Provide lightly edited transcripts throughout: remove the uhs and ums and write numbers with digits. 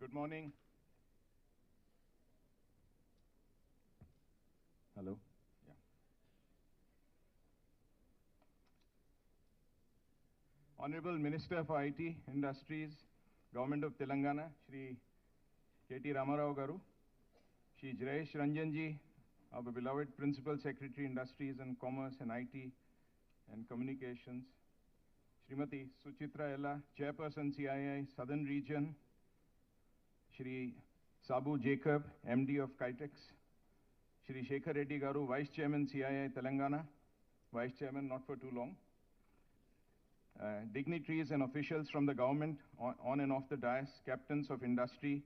Good morning. Hello. Yeah. Honorable Minister for IT Industries, Government of Telangana, Shri KT Ramarao Garu, Shri Jayesh Ranjanji, our beloved Principal Secretary, Industries and Commerce and IT and Communications, Srimati Suchitra Ella, Chairperson CII Southern Region, Shri Sabu Jacob, MD of Kitex, Shri Shekhar Reddy Garu, Vice Chairman CII Telangana, Vice Chairman not for too long, dignitaries and officials from the government on and off the dais, captains of industry,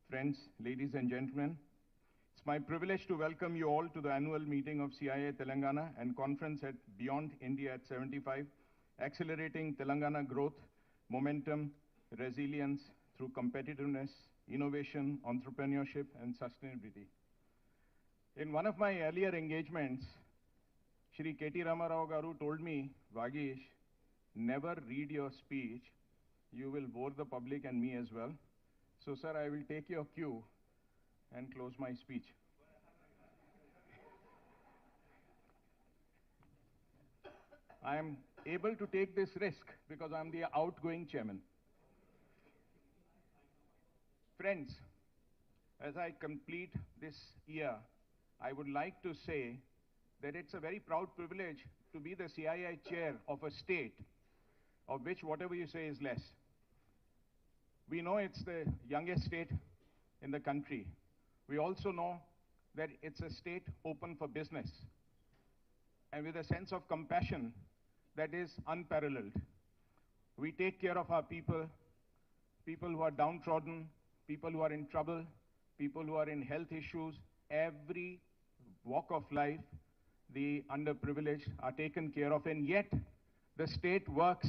friends, ladies and gentlemen. It's my privilege to welcome you all to the annual meeting of CII Telangana and conference at Beyond India at 75, accelerating Telangana growth, momentum, resilience through competitiveness, innovation, entrepreneurship and sustainability. In one of my earlier engagements, Shri KT Ramarao Garu told me, Vagish, never read your speech. You will bore the public and me as well. So, sir, I will take your cue and close my speech. I am able to take this risk because I am the outgoing chairman. Friends, as I complete this year, I would like to say that it's a very proud privilege to be the CII chair of a state of which whatever you say is less. We know it's the youngest state in the country. We also know that it's a state open for business and with a sense of compassion that is unparalleled. We take care of our people, people who are downtrodden, people who are in trouble, people who are in health issues, every walk of life, the underprivileged are taken care of, and yet the state works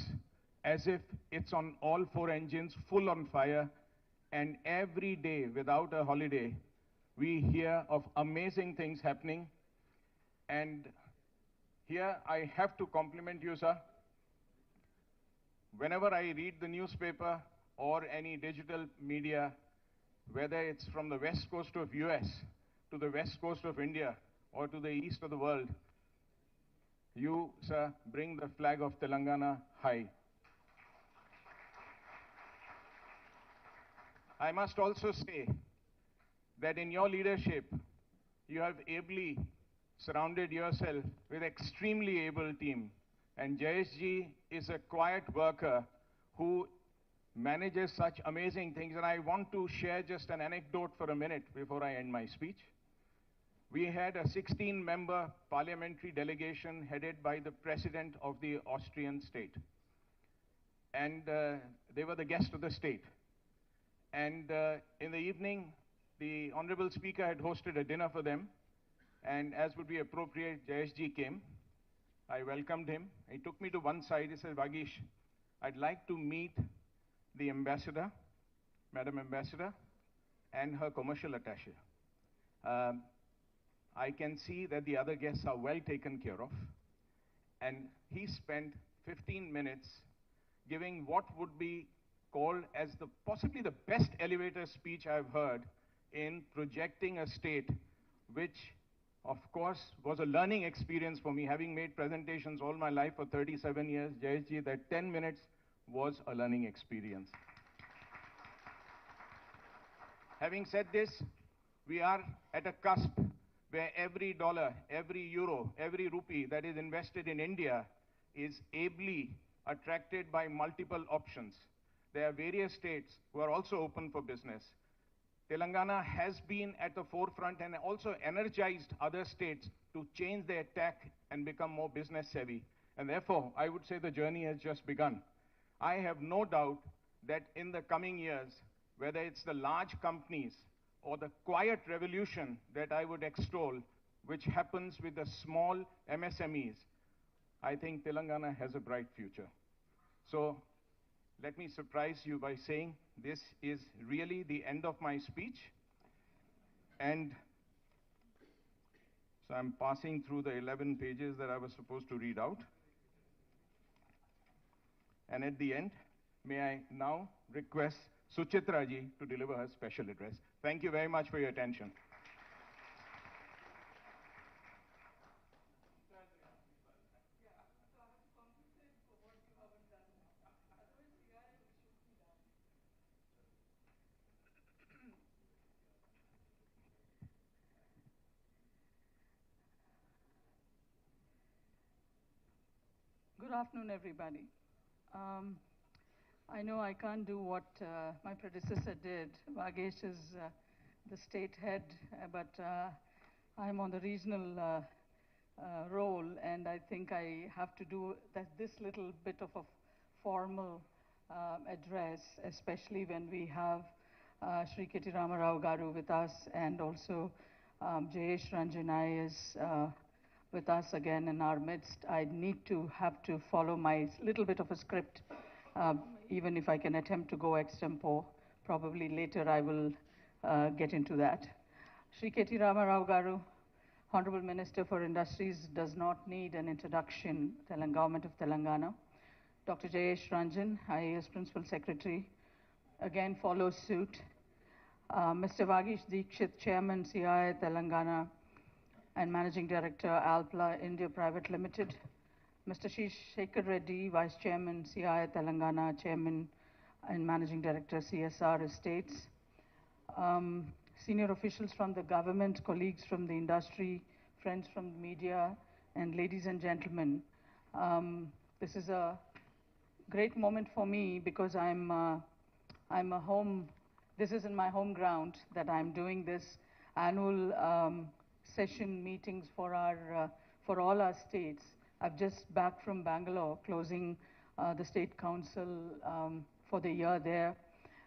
as if it's on all four engines, full on fire, and every day without a holiday, we hear of amazing things happening. And here I have to compliment you, sir. Whenever I read the newspaper or any digital media, whether it's from the west coast of US to the west coast of India or to the east of the world, you, sir, bring the flag of Telangana high. I must also say that in your leadership, you have ably surrounded yourself with extremely able team. And Jayesh ji is a quiet worker who manages such amazing things. And I want to share just an anecdote for a minute before I end my speech. We had a 16-member parliamentary delegation headed by the president of the Austrian state. And they were the guest of the state. And in the evening, the Honorable Speaker had hosted a dinner for them. And as would be appropriate, Jayesh ji came. I welcomed him. He took me to one side. He said, Vagish, I'd like to meet the ambassador, Madam Ambassador, and her commercial attaché. I can see that the other guests are well taken care of. And he spent 15 minutes giving what would be called as possibly the best elevator speech I've heard in projecting a state, which of course was a learning experience for me, having made presentations all my life for 37 years. Jayesh ji, that 10 minutes was a learning experience. Having said this, we are at a cusp where every dollar, every euro, every rupee that is invested in India is ably attracted by multiple options. There are various states who are also open for business. Telangana has been at the forefront and also energized other states to change their tack and become more business savvy. And therefore, I would say the journey has just begun. I have no doubt that in the coming years, whether it's the large companies or the quiet revolution that I would extol, which happens with the small MSMEs, I think Telangana has a bright future. So let me surprise you by saying this is really the end of my speech. And so I'm passing through the 11 pages that I was supposed to read out. And at the end, may I now request Suchitra ji to deliver her special address. Thank you very much for your attention. Good afternoon, everybody. I know I can't do what my predecessor did. Vagesh is the state head, but I'm on the regional role, and I think I have to do this little bit of a formal address, especially when we have Sri K.T. Ramarao Garu with us, and also Jayesh Ranjan is with us again in our midst. I need to have to follow my little bit of a script, even if I can attempt to go extempo. Probably later I will get into that. Sri K.T. Ramarao Garu, Honorable Minister for Industries, does not need an introduction, Government of Telangana. Dr. Jayesh Ranjan, IAS Principal Secretary, again follows suit. Mr. Vagesh Dikshit, Chairman, CII Telangana, and Managing Director, Alpla India Private Limited. Mr. Shekhar Reddy, Vice Chairman, CII Telangana, Chairman and Managing Director, CSR Estates. Senior officials from the government, colleagues from the industry, friends from the media, and ladies and gentlemen. This is a great moment for me because this is in my home ground that I'm doing this annual session meetings for all our states. I've just back from Bangalore, closing the state council for the year there,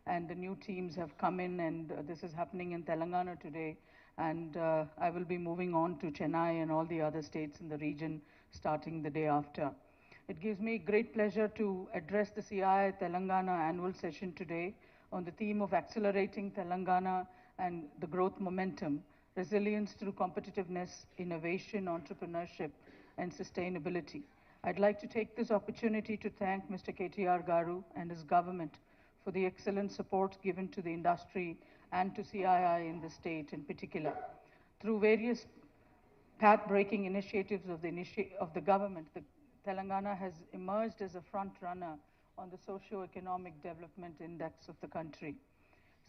and the new teams have come in, and this is happening in Telangana today, and I will be moving on to Chennai and all the other states in the region starting the day after. It gives me great pleasure to address the CII Telangana annual session today on the theme of accelerating Telangana and the growth momentum, resilience through competitiveness, innovation, entrepreneurship, and sustainability. I'd like to take this opportunity to thank Mr. KTR Garu and his government for the excellent support given to the industry and to CII in the state in particular. Through various path-breaking initiatives of the government, the Telangana has emerged as a front runner on the socio-economic development index of the country.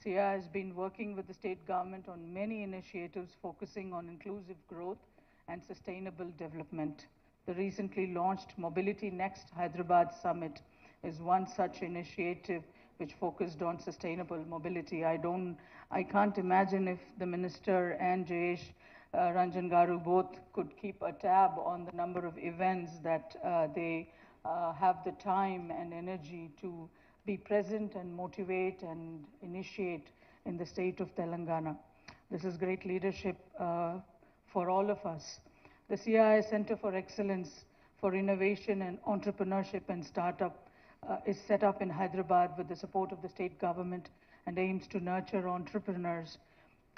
CII has been working with the state government on many initiatives focusing on inclusive growth and sustainable development. The recently launched Mobility Next Hyderabad Summit is one such initiative which focused on sustainable mobility. I can't imagine if the minister and Jayesh Ranjan Garu both could keep a tab on the number of events that they have the time and energy to be present and motivate and initiate in the state of Telangana. This is great leadership for all of us. The CII Center for Excellence for Innovation and Entrepreneurship and Startup is set up in Hyderabad with the support of the state government and aims to nurture entrepreneurs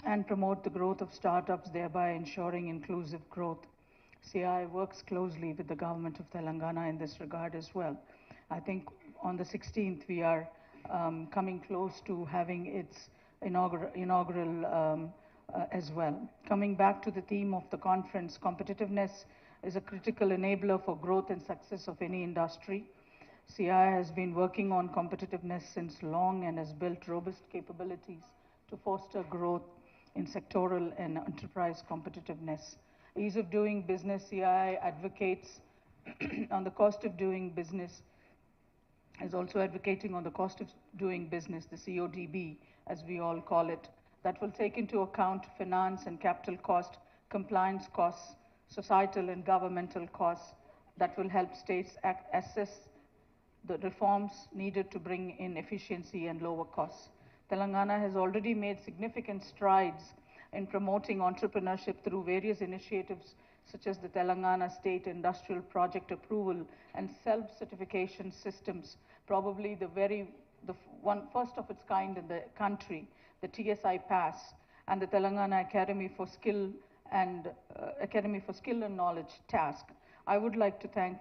and promote the growth of startups, thereby ensuring inclusive growth. CII works closely with the government of Telangana in this regard as well. I think on the 16th we are coming close to having its inaugural as well. Coming back to the theme of the conference, competitiveness is a critical enabler for growth and success of any industry. CII has been working on competitiveness since long and has built robust capabilities to foster growth in sectoral and enterprise competitiveness. Ease of doing business, CII advocates on the cost of doing business, is also advocating on the cost of doing business, the CODB, as we all call it, that will take into account finance and capital cost, compliance costs, societal and governmental costs, that will help states assess the reforms needed to bring in efficiency and lower costs. Telangana has already made significant strides in promoting entrepreneurship through various initiatives such as the Telangana State Industrial Project Approval and self-certification systems, probably the first of its kind in the country, the TSI Pass, and the Telangana Academy for Skill and Knowledge task. I would like to thank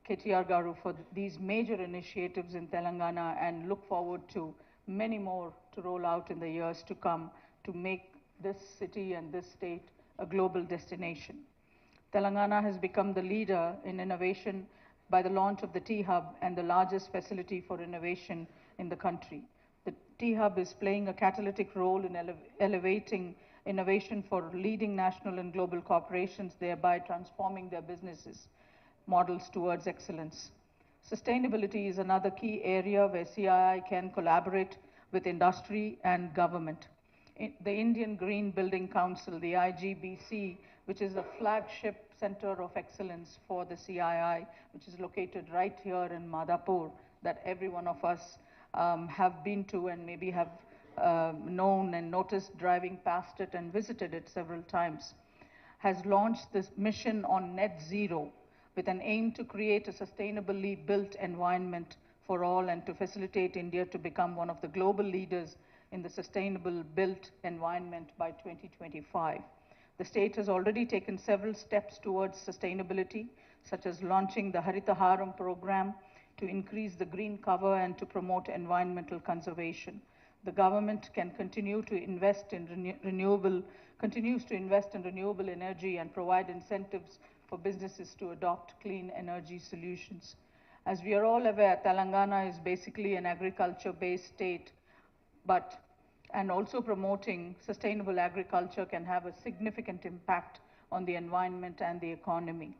KTR Garu for these major initiatives in Telangana and look forward to many more to roll out in the years to come to make this city and this state a global destination. Telangana has become the leader in innovation by the launch of the T-Hub and the largest facility for innovation in the country. The T-Hub is playing a catalytic role in elevating innovation for leading national and global corporations, thereby transforming their businesses models towards excellence. Sustainability is another key area where CII can collaborate with industry and government. The Indian Green Building Council, the IGBC, which is the flagship center of excellence for the CII, which is located right here in Madhapur, that every one of us have been to and maybe have known and noticed driving past it and visited it several times, has launched this mission on net zero with an aim to create a sustainably built environment for all and to facilitate India to become one of the global leaders in the sustainable built environment by 2025. The state has already taken several steps towards sustainability, such as launching the Harita Haram program to increase the green cover and to promote environmental conservation. The government can continue to invest in continues to invest in renewable energy and provide incentives for businesses to adopt clean energy solutions. As we are all aware, Telangana is basically an agriculture-based state, and also promoting sustainable agriculture can have a significant impact on the environment and the economy.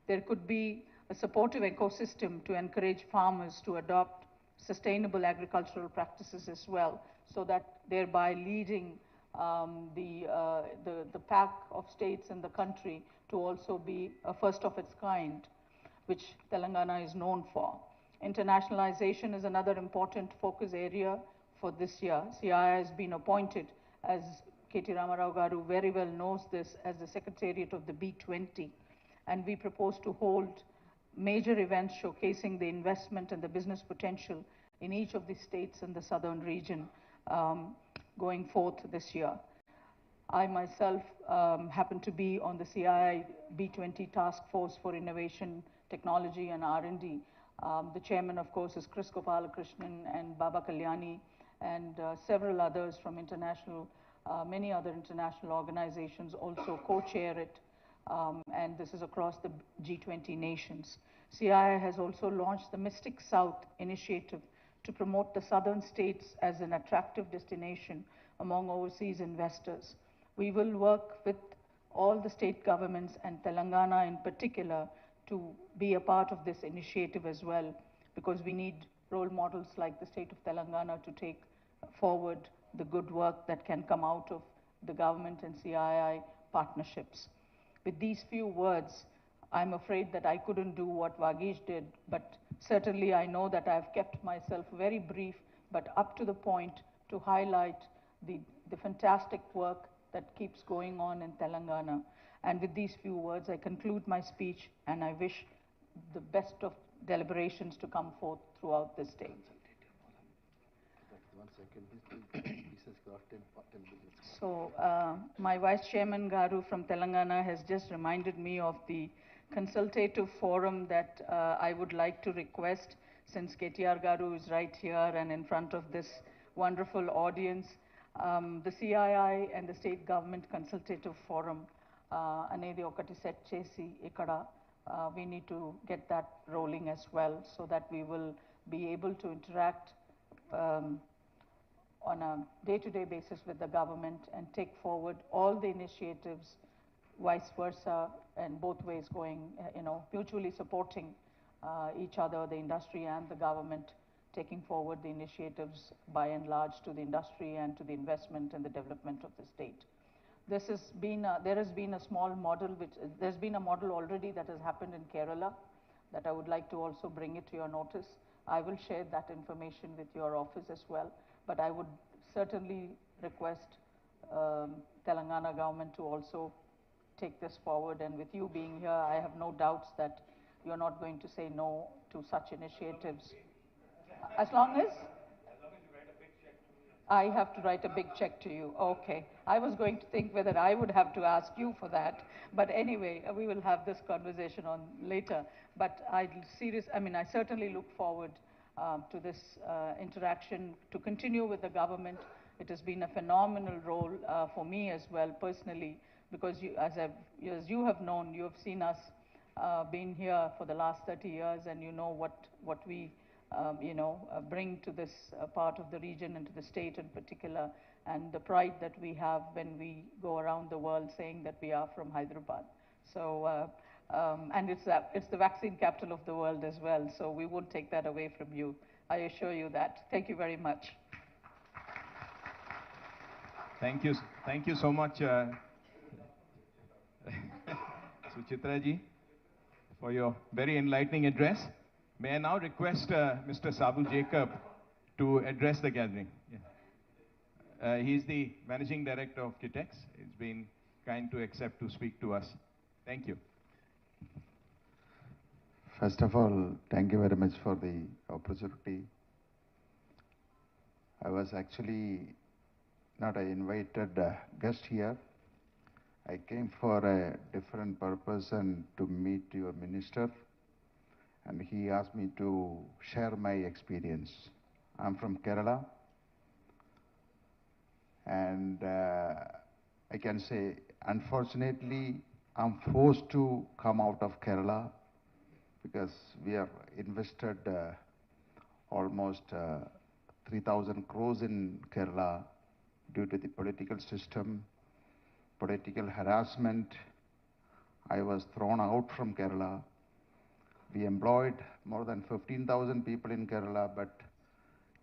There could be a supportive ecosystem to encourage farmers to adopt sustainable agricultural practices as well, so that thereby leading the pack of states in the country to also be a first of its kind, which Telangana is known for. Internationalization is another important focus area for this year. CII has been appointed, as K.T. Ramarao Garu very well knows this, as the Secretariat of the B20, and we propose to hold major events showcasing the investment and the business potential in each of the states in the southern region going forth this year. I myself happen to be on the CII B20 Task Force for Innovation, Technology and R&D. The chairman, of course, is Chris Gopalakrishnan and Baba Kalyani, and several others from many other international organizations also co-chair it, and this is across the G20 nations. CII has also launched the Mystic South initiative to promote the southern states as an attractive destination among overseas investors. We will work with all the state governments and Telangana in particular to be a part of this initiative as well, because we need role models like the state of Telangana to take forward the good work that can come out of the government and CII partnerships. With these few words, I'm afraid that I couldn't do what Vagish did, but certainly I know that I've kept myself very brief, but up to the point to highlight the fantastic work that keeps going on in Telangana. And with these few words, I conclude my speech, and I wish the best of deliberations to come forth throughout this state. So, my Vice Chairman Garu from Telangana has just reminded me of the consultative forum that I would like to request, since KTR Garu is right here and in front of this wonderful audience. The CII and the State Government Consultative Forum అనేది ఒకటి set చేసి ఇక్కడ we need to get that rolling as well, so that we will be able to interact on a day-to-day basis with the government and take forward all the initiatives, vice versa, and both ways going, mutually supporting each other, the industry and the government, taking forward the initiatives by and large to the industry and to the investment and the development of the state. There has been a small model, there's been a model already that has happened in Kerala that I would like to also bring it to your notice. I will share that information with your office as well, but I would certainly request Telangana government to also take this forward, and with you being here, I have no doubts that you're not going to say no to such initiatives. As long as I have to write a big check to you. Okay. I was going to think whether I would have to ask you for that. But anyway, we will have this conversation on later. But I certainly look forward to this interaction, to continue with the government. It has been a phenomenal role for me as well personally, because as you have known, you have seen us been here for the last 30 years, and you know what we bring to this part of the region and to the state in particular, and the pride that we have when we go around the world saying that we are from Hyderabad. So, and it's the vaccine capital of the world as well, so we won't take that away from you. I assure you that. Thank you very much. Thank you so much, Suchitra ji, for your very enlightening address. May I now request Mr. Sabu Jacob to address the gathering. Yeah. He's the Managing Director of Kitex. He's been kind to accept to speak to us. Thank you. First of all, thank you very much for the opportunity. I was actually not an invited guest here. I came for a different purpose and to meet your minister, and he asked me to share my experience. I'm from Kerala, and I can say, unfortunately, I'm forced to come out of Kerala because we have invested almost 3,000 crores in Kerala due to the political system, political harassment. I was thrown out from Kerala. We employed more than 15,000 people in Kerala, but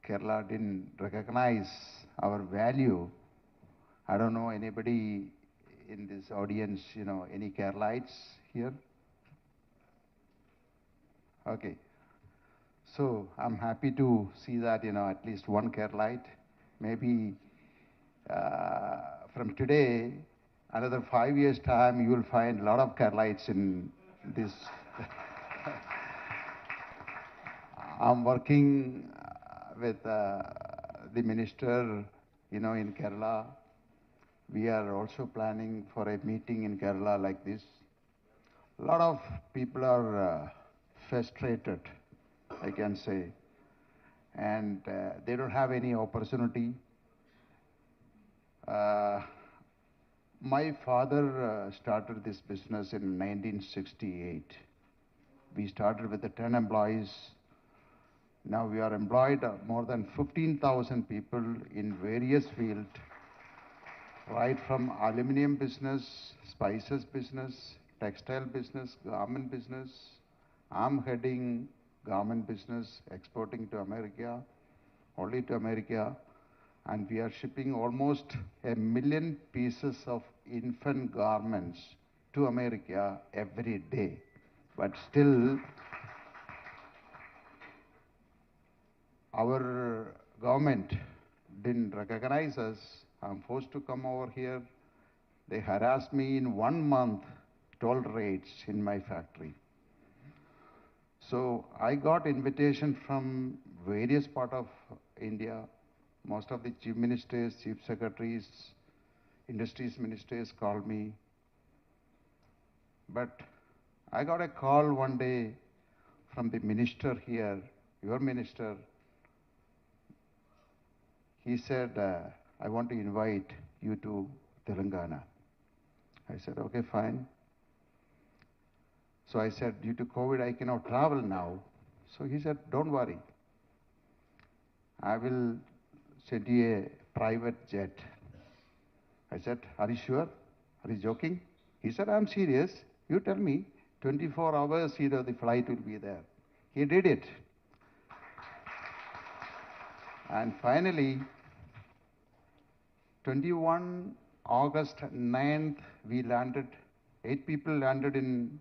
Kerala didn't recognize our value. I don't know anybody in this audience, any Keralites here? Okay. So I'm happy to see that, at least one Keralite. Maybe from today, another 5 years' time, you will find a lot of Keralites in this. I'm working with the minister, in Kerala. We are also planning for a meeting in Kerala like this. A lot of people are frustrated, I can say, and they don't have any opportunity. My father started this business in 1968. We started with the 10 employees. Now we are employed more than 15,000 people in various fields, right from aluminum business, spices business, textile business, garment business. I'm heading garment business, exporting to America, only to America. And we are shipping almost 1 million pieces of infant garments to America every day. But still, our government didn't recognize us. I'm forced to come over here. They harassed me in 1 month, toll rates in my factory. So I got invitation from various parts of India. Most of the chief ministers, chief secretaries, industries ministers called me. But I got a call one day from the minister here, your minister. He said, I want to invite you to Telangana. I said, okay, fine. So I said, due to COVID, I cannot travel now. So he said, don't worry. I will send you a private jet. I said, are you sure? Are you joking? He said, I'm serious. You tell me, 24 hours, the flight will be there. He did it. And finally, 21 August 9th, we landed. 8 people landed in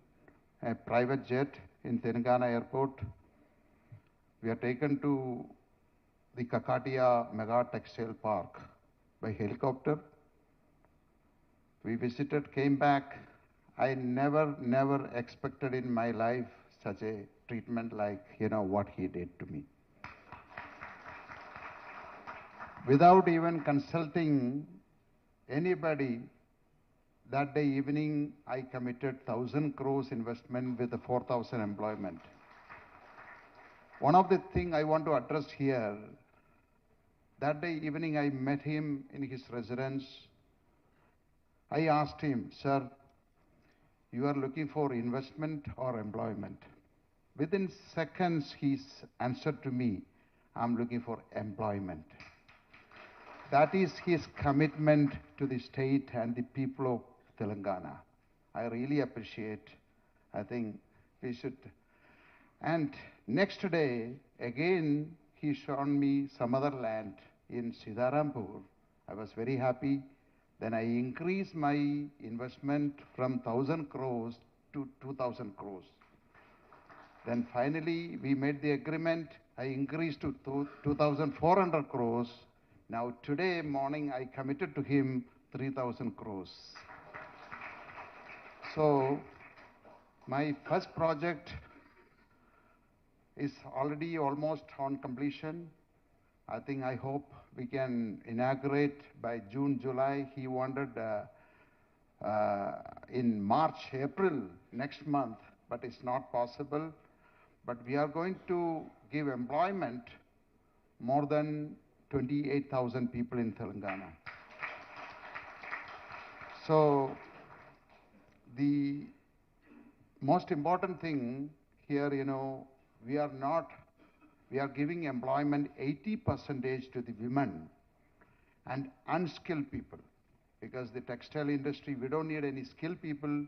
a private jet in Telangana airport. We are taken to the Kakatiya Mega Textile Park by helicopter. We visited, came back. I never expected in my life such a treatment like, what he did to me. Without even consulting anybody, that day evening, I committed 1,000 crores investment with the 4,000 employment. One of the thing I want to address here, that day evening I met him in his residence. I asked him, sir, you are looking for investment or employment? Within seconds, he answered to me, I'm looking for employment. That is his commitment to the state and the people of Telangana. I really appreciate. I think we should. And next day, again, he shown me some other land in Sidarampur. I was very happy. Then I increased my investment from 1,000 crores to 2,000 crores. Then finally, we made the agreement. I increased to 2,400 crores. Now today morning, I committed to him 3,000 crores. So my first project is already almost on completion. I hope we can inaugurate by June, July. He wanted in March, April next month, but it's not possible. But we are going to give employment more than 28,000 people in Telangana. So the most important thing here, we are giving employment 80% to the women and unskilled people. Because the textile industry, we don't need any skilled people.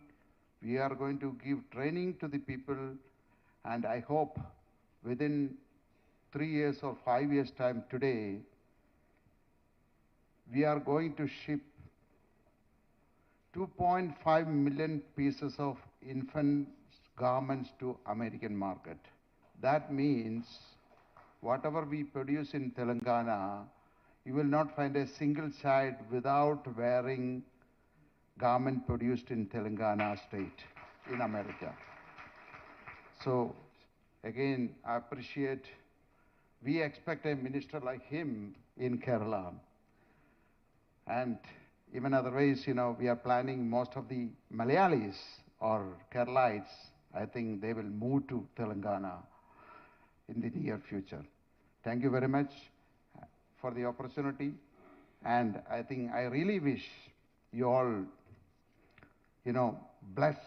We are going to give training to the people. And I hope within 3 years or 5 years time today, we are going to ship 2.5 million pieces of infant garments to American market. That means whatever we produce in Telangana, you will not find a single child without wearing garment produced in Telangana state in America. So again, I appreciate, we expect a minister like him in Kerala. And even otherwise, we are planning most of the Malayalis or Keralites, I think they will move to Telangana in the near future. Thank you very much for the opportunity. And I think I really wish you all, blessed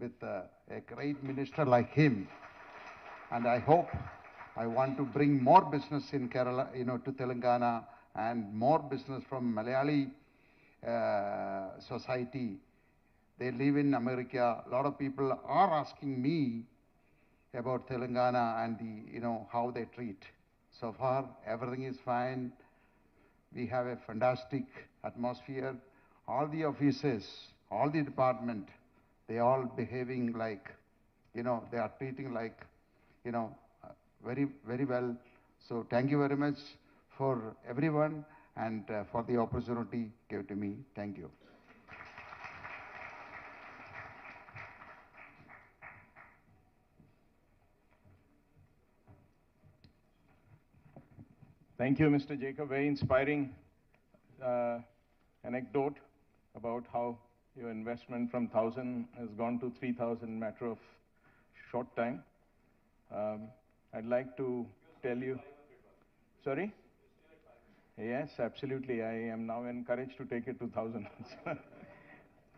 with a great minister like him. And I hope, I want to bring more business in Kerala, to Telangana, and more business from Malayali society. They live in America. A lot of people are asking me about Telangana and how they treat. So far, everything is fine. We have a fantastic atmosphere. All the offices, all the department, they all behaving like, they are treating like, very, very well. So thank you very much for everyone and for the opportunity given to me. Thank you. Thank you, Mr. Jacob. Very inspiring anecdote about how your investment from 1,000 has gone to 3,000 matter of short time. I'd like to tell you. Sorry? Yes, absolutely. I am now encouraged to take it to 1,000.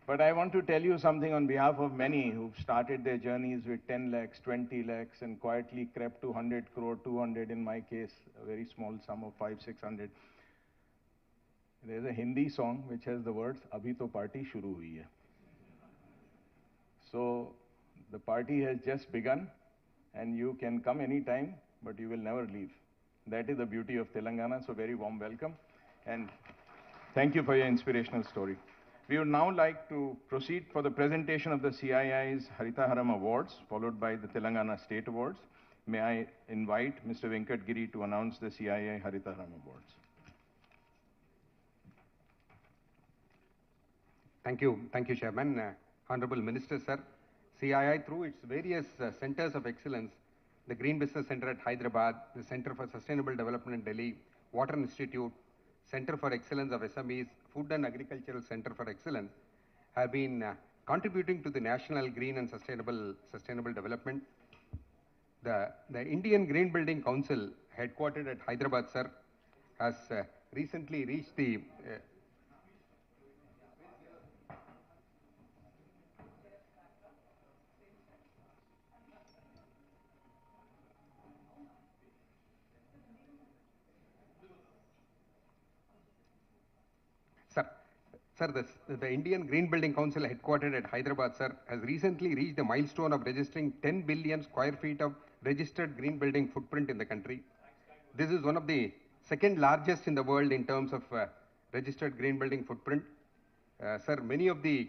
But I want to tell you something on behalf of many who've started their journeys with 10 lakhs, 20 lakhs, and quietly crept to 100 crore, 200 in my case, a very small sum of 500, 600. There's a Hindi song which has the words, Abhi to party shuru hui hai. So the party has just begun, and you can come anytime, but you will never leave. That is the beauty of Telangana, so very warm welcome. And thank you for your inspirational story. We would now like to proceed for the presentation of the CII's Haritaharam Awards, followed by the Telangana State Awards. May I invite Mr. Venkat Giri to announce the CII Haritaharam Awards. Thank you, Chairman. Honorable Minister, sir, CII through its various centers of excellence, the Green Business Center at Hyderabad, the Center for Sustainable Development in Delhi, Water Institute, Center for Excellence of SMEs, Food and Agricultural Center for Excellence, have been contributing to the national green and sustainable development. The Indian Green Building Council, headquartered at Hyderabad, sir, has recently reached the Sir, the Indian Green Building Council, headquartered at Hyderabad, sir, has recently reached the milestone of registering 10 billion square feet of registered green building footprint in the country. This is one of the second largest in the world in terms of registered green building footprint. Sir, many of the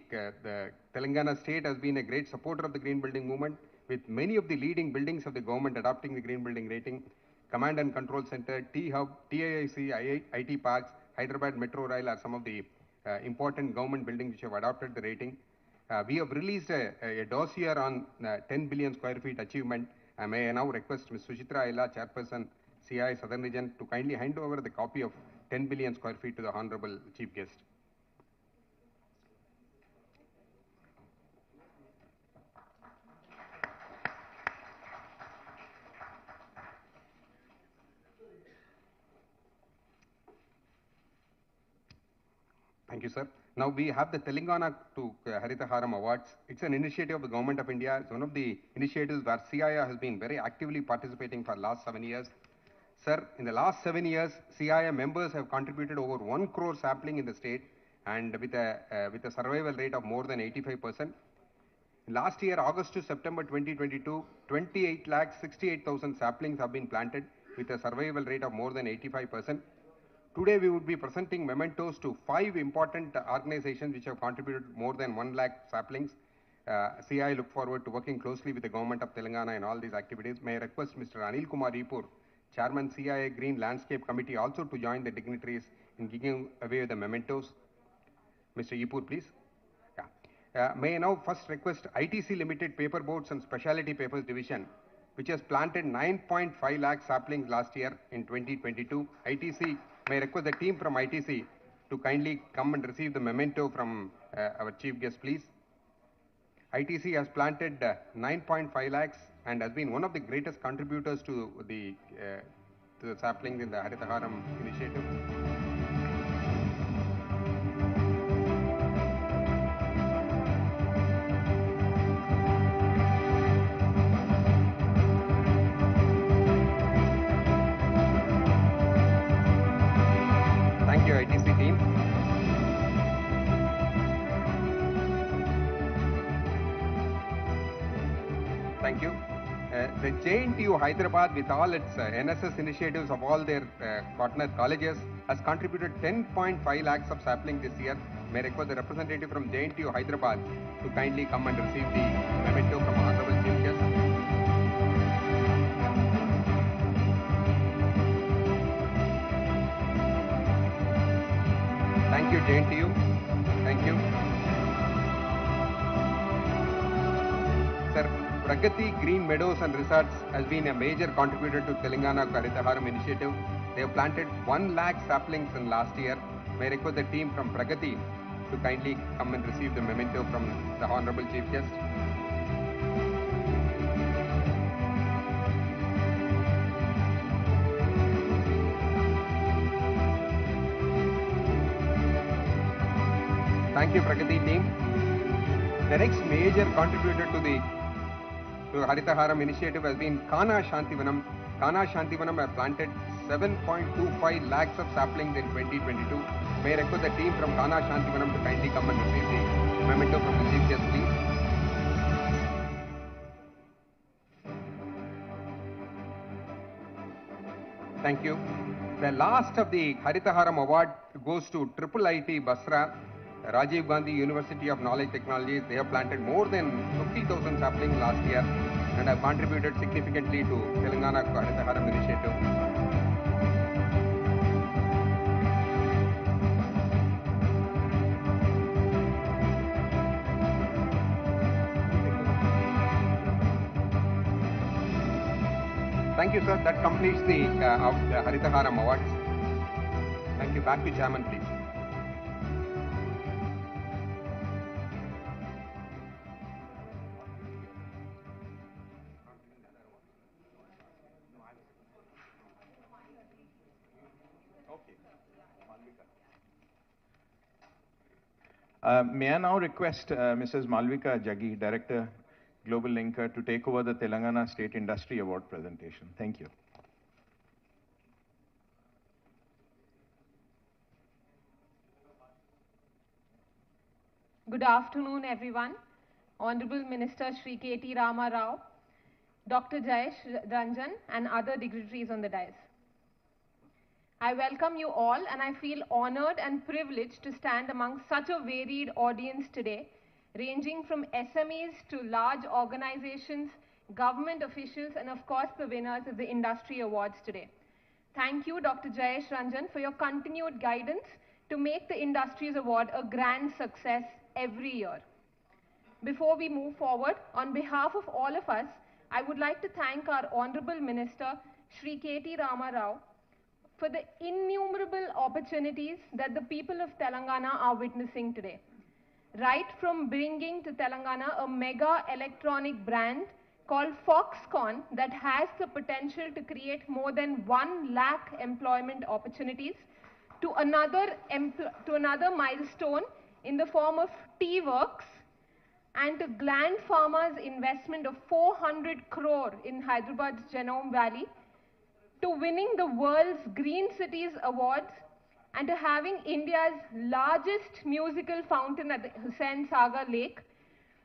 Telangana state has been a great supporter of the green building movement, with many of the leading buildings of the government adopting the green building rating. Command and Control Center, T-Hub, TIIC, IT Parks, Hyderabad Metro Rail are some of the important government buildings which have adopted the rating. We have released a dossier on 10 billion square feet achievement. May I now request Ms. Suchitra Aila, Chairperson, CII Southern Region, to kindly hand over the copy of 10 billion square feet to the Honorable Chief Guest. Thank you, sir. Now we have the Telangana to Haritaharam Awards. It's an initiative of the Government of India. It's one of the initiatives where CII has been very actively participating for the last 7 years. Sir, in the last 7 years, CII members have contributed over 1 crore sapling in the state, and with a survival rate of more than 85%. Last year, August to September 2022, 28,68,000 saplings have been planted with a survival rate of more than 85%. Today, we would be presenting mementos to 5 important organizations which have contributed more than 1 lakh saplings. CII look forward to working closely with the Government of Telangana in all these activities. May I request Mr. Anil Kumar Ipur, Chairman CII Green Landscape Committee, also to join the dignitaries in giving away the mementos. Mr. Ipur, please. May I now first request ITC Limited Paperboards and Specialty Papers Division, which has planted 9.5 lakh saplings last year in 2022. ITC, may I request the team from ITC to kindly come and receive the memento from our chief guest, please. ITC has planted 9.5 lakhs and has been one of the greatest contributors to the saplings in the Haritaharam initiative. Thank you, ITC team. Thank you. The JNTU Hyderabad, with all its NSS initiatives of all their partner colleges, has contributed 10.5 lakhs of saplings this year. May I request the representative from JNTU Hyderabad to kindly come and receive the memento from Honorable Chief Guest. Thank you, JNTU. Thank you. Sir, Pragati Green Meadows and Resorts has been a major contributor to Telangana Haritaharam initiative. They have planted 1 lakh saplings in last year. May I request the team from Pragati to kindly come and receive the memento from the Honorable Chief Guest. Thank you, Pragati team. The next major contributor to Haritaharam initiative has been Kana Shantivanam. Kana Shantivanam have planted 7.25 lakhs of saplings in 2022. May I request the team from Kana Shantivanam to kindly come and receive the memento from the chief guest, please. Thank you. The last of the Haritaharam award goes to Triple IT Basra, Rajiv Gandhi University of Knowledge Technologies. They have planted more than 50,000 saplings last year and have contributed significantly to Telangana Haritaharam initiative. Thank you, sir. That completes the Haritaharam Awards. Thank you. Back to Chairman, please. May I now request Mrs. Malvika Jaggi, Director, Global Linker, to take over the Telangana State Industry Award presentation. Thank you. Good afternoon, everyone. Honorable Minister Shri K.T. Rama Rao, Dr. Jayesh Ranjan, and other dignitaries on the dais. I welcome you all, and I feel honored and privileged to stand among such a varied audience today, ranging from SMEs to large organizations, government officials, and of course the winners of the industry awards today. Thank you, Dr. Jayesh Ranjan, for your continued guidance to make the Industries Award a grand success every year. Before we move forward, on behalf of all of us, I would like to thank our Honorable Minister, Shri K.T. Rama Rao, for the innumerable opportunities that the people of Telangana are witnessing today. Right from bringing to Telangana a mega electronic brand called Foxconn that has the potential to create more than 1 lakh employment opportunities, to another milestone in the form of T-Works, and to Gland Pharma's investment of 400 crore in Hyderabad's Genome Valley, to winning the world's Green Cities Awards, and to having India's largest musical fountain at the Hussain Sagar Lake,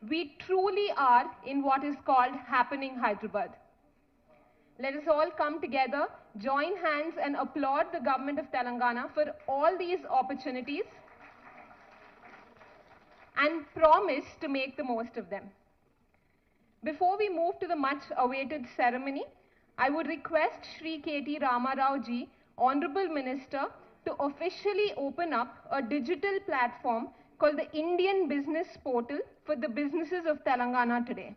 we truly are in what is called Happening Hyderabad. Let us all come together, join hands and applaud the government of Telangana for all these opportunities and promise to make the most of them. Before we move to the much awaited ceremony, I would request Shri K.T. Rama Rao ji, Honorable Minister, to officially open up a digital platform called the Indian Business Portal for the businesses of Telangana today.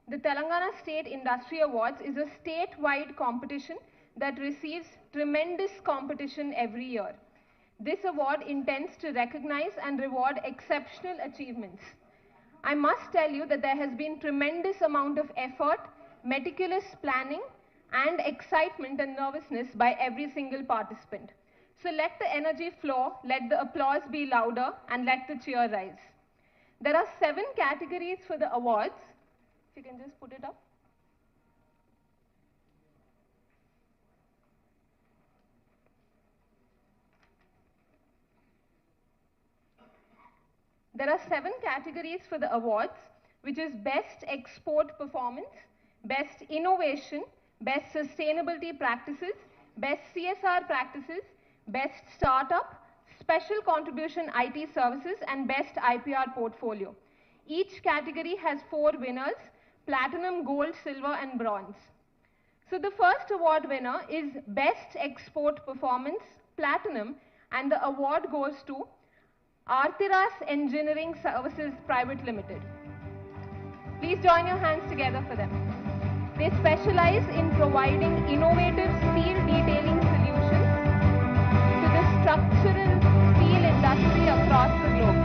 The Telangana State Industry Awards is a statewide competition that receives tremendous competition every year. This award intends to recognize and reward exceptional achievements. I must tell you that there has been tremendous amount of effort, meticulous planning, and excitement and nervousness by every single participant. So let the energy flow, let the applause be louder, and let the cheer rise. There are 7 categories for the awards. If you can just put it up. There are 7 categories for the awards, which is Best Export Performance, Best Innovation, Best Sustainability Practices, Best CSR Practices, Best Startup, Special Contribution IT Services, and Best IPR Portfolio. Each category has 4 winners: Platinum, Gold, Silver, and Bronze. So the first award winner is Best Export Performance, Platinum, and the award goes to Artiras Engineering Services Private Limited. Please join your hands together for them. They specialize in providing innovative steel detailing solutions to the structural steel industry across the globe.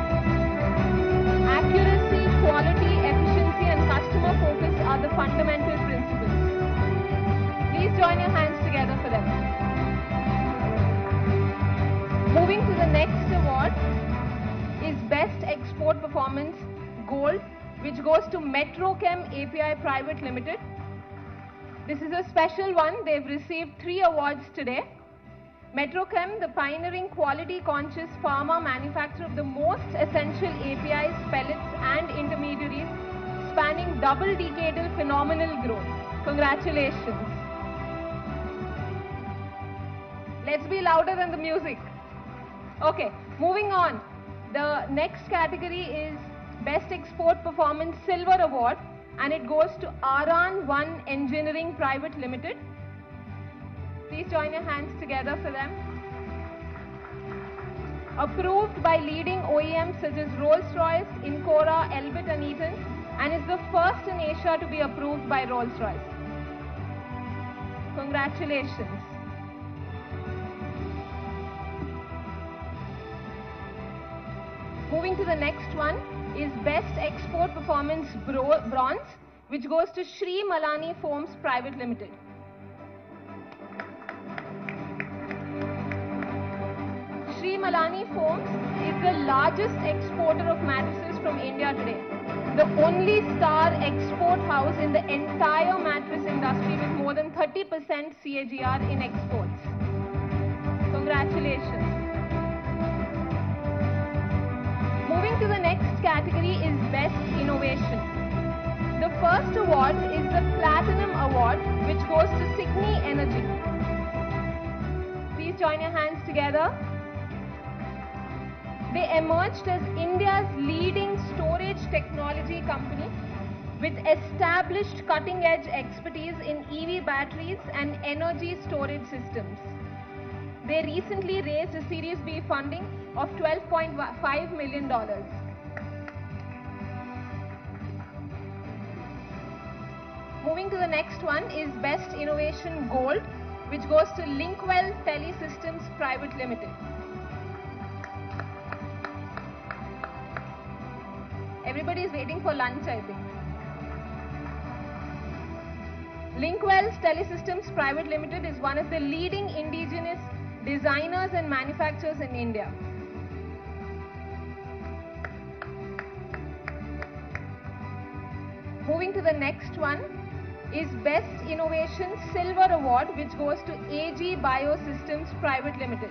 Accuracy, quality, efficiency, and customer focus are the fundamental principles. Please join your hands together for them. Moving to the next award is Best Export Performance Gold, which goes to Metrochem API Private Limited. This is a special one. They've received 3 awards today. Metrochem, the pioneering quality-conscious pharma manufacturer of the most essential APIs, pellets, and intermediaries, spanning double-decadal phenomenal growth. Congratulations. Let's be louder than the music. Okay, moving on. The next category is Best Export Performance Silver Award, and it goes to Aran 1 Engineering Private Limited. Please join your hands together for them. Approved by leading OEMs such as Rolls-Royce, Incora, Elbit and Eaton, and is the first in Asia to be approved by Rolls-Royce. Congratulations. Moving to the next one is Best Export Performance Bronze, which goes to Sri Malani Foams Private Limited. Sri Malani Foams is the largest exporter of mattresses from India today. The only star export house in the entire mattress industry with more than 30% CAGR in exports. Congratulations. Moving to the next category is Best Innovation. The first award is the Platinum Award, which goes to Sydney Energy. Please join your hands together. They emerged as India's leading storage technology company with established cutting-edge expertise in EV batteries and energy storage systems. They recently raised a Series B funding of $12.5 million. Moving to the next one is Best Innovation Gold, which goes to Linkwell Telesystems Private Limited. Everybody is waiting for lunch, I think. Linkwell Telesystems Private Limited is one of the leading indigenous designers and manufacturers in India. Moving to the next one is Best Innovation Silver Award, which goes to AG Biosystems Private Limited.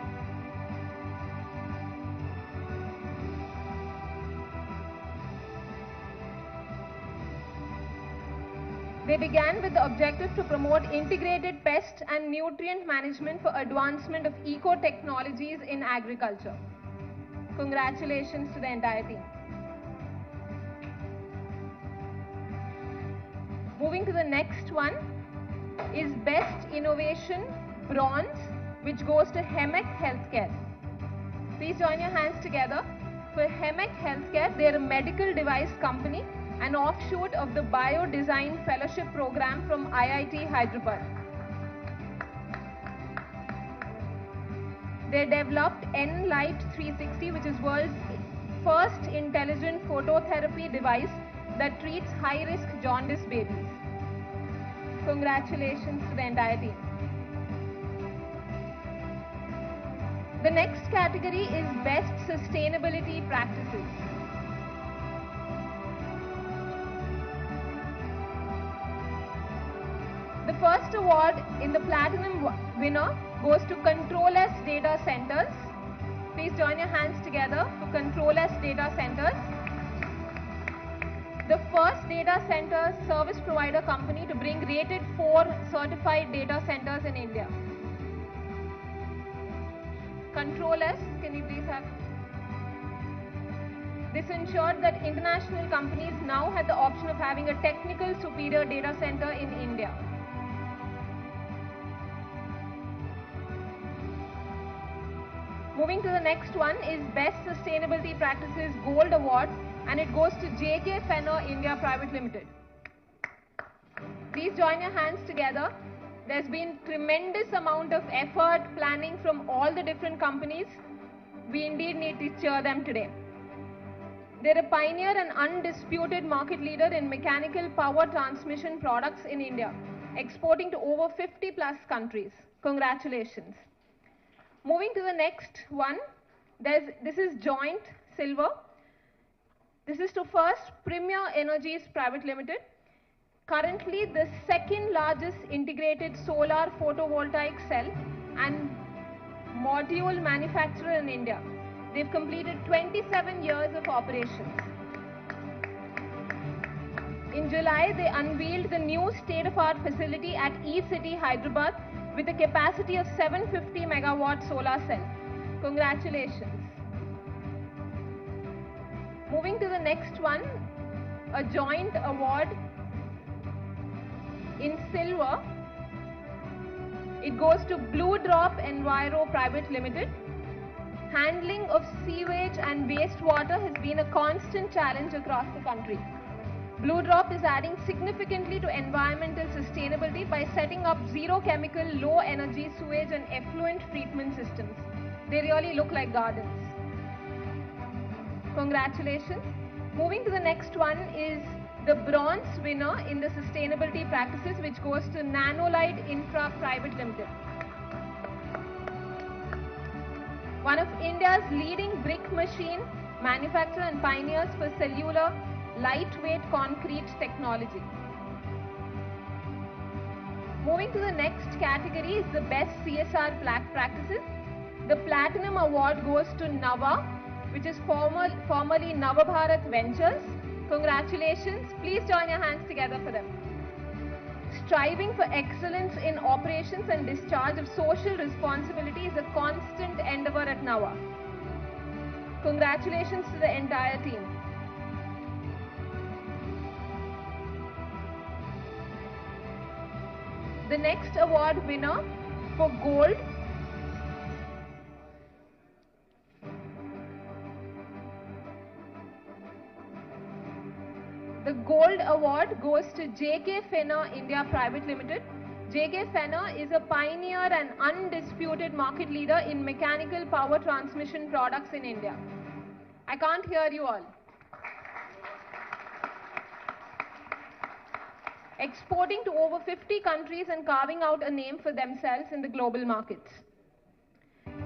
They began with the objective to promote integrated pest and nutrient management for advancement of eco-technologies in agriculture. Congratulations to the entire team. Moving to the next one is Best Innovation Bronze, which goes to HEMEC Healthcare. Please join your hands together. For HEMEC Healthcare, they are a medical device company, an offshoot of the Bio-Design Fellowship Program from IIT Hyderabad. They developed N-Light 360, which is world's first intelligent phototherapy device that treats high-risk jaundice babies. Congratulations to the entire team. The next category is Best Sustainability Practices. The first award in the Platinum winner goes to Control-S Data Centers. Please join your hands together for Control-S Data Centers. The first data center service provider company to bring rated 4 certified data centers in India. Control-S, can you please have? This ensured that international companies now had the option of having a technical superior data center in India. Moving to the next one is Best Sustainability Practices Gold Award, and it goes to JK Fenner India Private Limited. Please join your hands together. There's been tremendous amount of effort, planning from all the different companies. We indeed need to cheer them today. They're a pioneer and undisputed market leader in mechanical power transmission products in India, exporting to over 50 plus countries. Congratulations. Moving to the next one, this is Joint Silver. This is to first Premier Energies Private Limited. Currently the second largest integrated solar photovoltaic cell and module manufacturer in India. They've completed 27 years of operations. In July, they unveiled the new state-of-art facility at E-City, Hyderabad, with a capacity of 750 megawatt solar cell. Congratulations. Moving to the next one, a joint award in silver. It goes to Blue Drop Enviro Private Limited. Handling of sewage and wastewater has been a constant challenge across the country. Blue Drop is adding significantly to environmental sustainability by setting up zero chemical, low energy sewage and effluent treatment systems. They really look like gardens. Congratulations. Moving to the next one is the bronze winner in the sustainability practices, which goes to Nanolite Infra Private Limited. One of India's leading brick machine manufacturer and pioneers for cellular lightweight concrete technology. Moving to the next category is the best CSR practices. The Platinum Award goes to Nava, which is formerly Navabharat Ventures. Congratulations. Please join your hands together for them. Striving for excellence in operations and discharge of social responsibility is a constant endeavor at Nava. Congratulations to the entire team. The next award winner for gold The gold award goes to JK Fenner India Private Limited. JK Fenner is a pioneer and undisputed market leader in mechanical power transmission products in India. I can't hear you all. Exporting to over 50 countries and carving out a name for themselves in the global markets.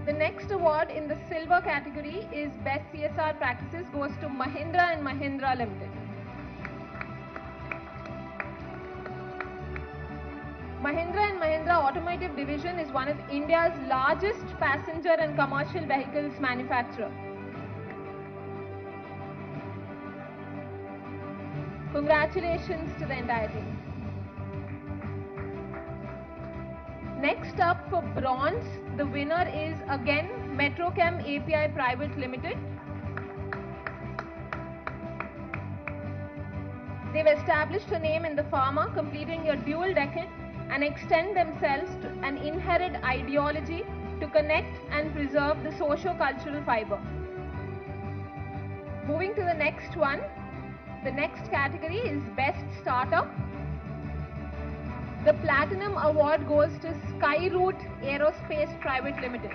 The next award in the silver category is Best CSR Practices goes to Mahindra & Mahindra Limited. Mahindra & Mahindra Automotive Division is one of India's largest passenger and commercial vehicles manufacturer. Congratulations to the entire team. Next up for bronze, the winner is again Metrochem API Private Limited. They've established a name in the pharma, completing a dual decade and extend themselves to an inherent ideology to connect and preserve the socio-cultural fiber. Moving to the next one, the next category is Best Startup. The Platinum Award goes to Skyroot Aerospace Private Limited.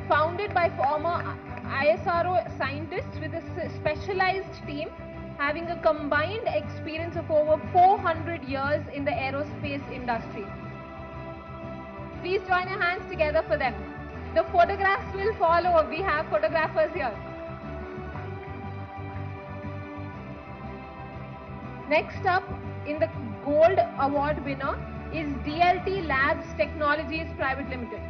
Founded by former ISRO scientists with a specialized team having a combined experience of over 400 years in the aerospace industry. Please join your hands together for them. The photographs will follow. We have photographers here. Next up in the Gold Award winner is DLT Labs Technologies Private Limited.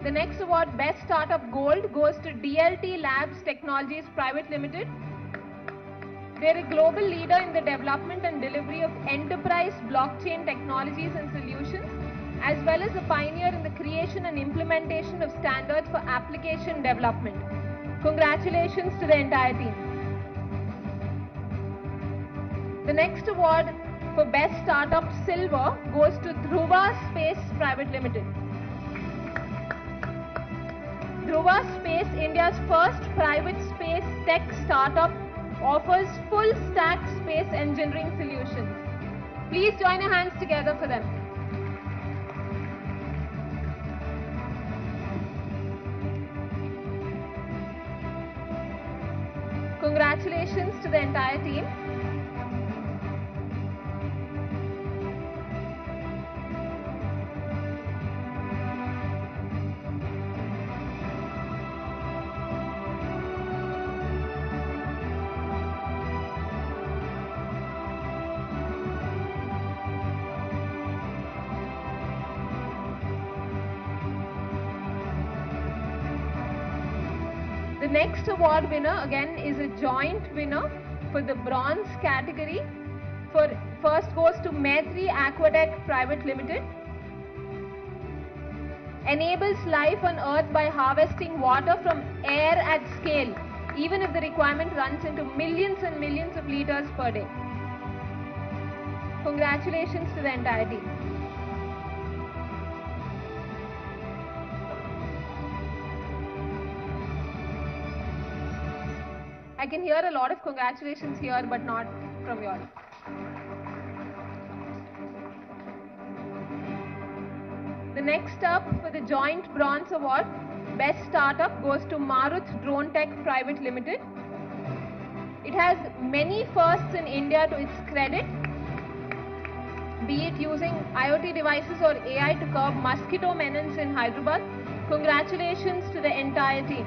The next award, Best Startup Gold, goes to DLT Labs Technologies Private Limited. They're a global leader in the development and delivery of enterprise blockchain technologies and solutions, as well as a pioneer in the creation and implementation of standards for application development. Congratulations to the entire team. The next award for Best Startup Silver goes to Dhruva Space Private Limited. Dhruva Space, India's first private space tech startup, offers full stack space engineering solutions. Please join your hands together for them. Congratulations to the entire team. The next award winner again is a joint winner for the bronze category. First goes to Maitri Aqueduct Private Limited. Enables life on earth by harvesting water from air at scale, even if the requirement runs into millions and millions of liters per day. Congratulations to the entire team. I can hear a lot of congratulations here, but not from you all. The next up for the Joint Bronze Award, Best Startup, goes to Maruth Drone Tech Private Limited. It has many firsts in India to its credit, be it using IoT devices or AI to curb mosquito menace in Hyderabad. Congratulations to the entire team.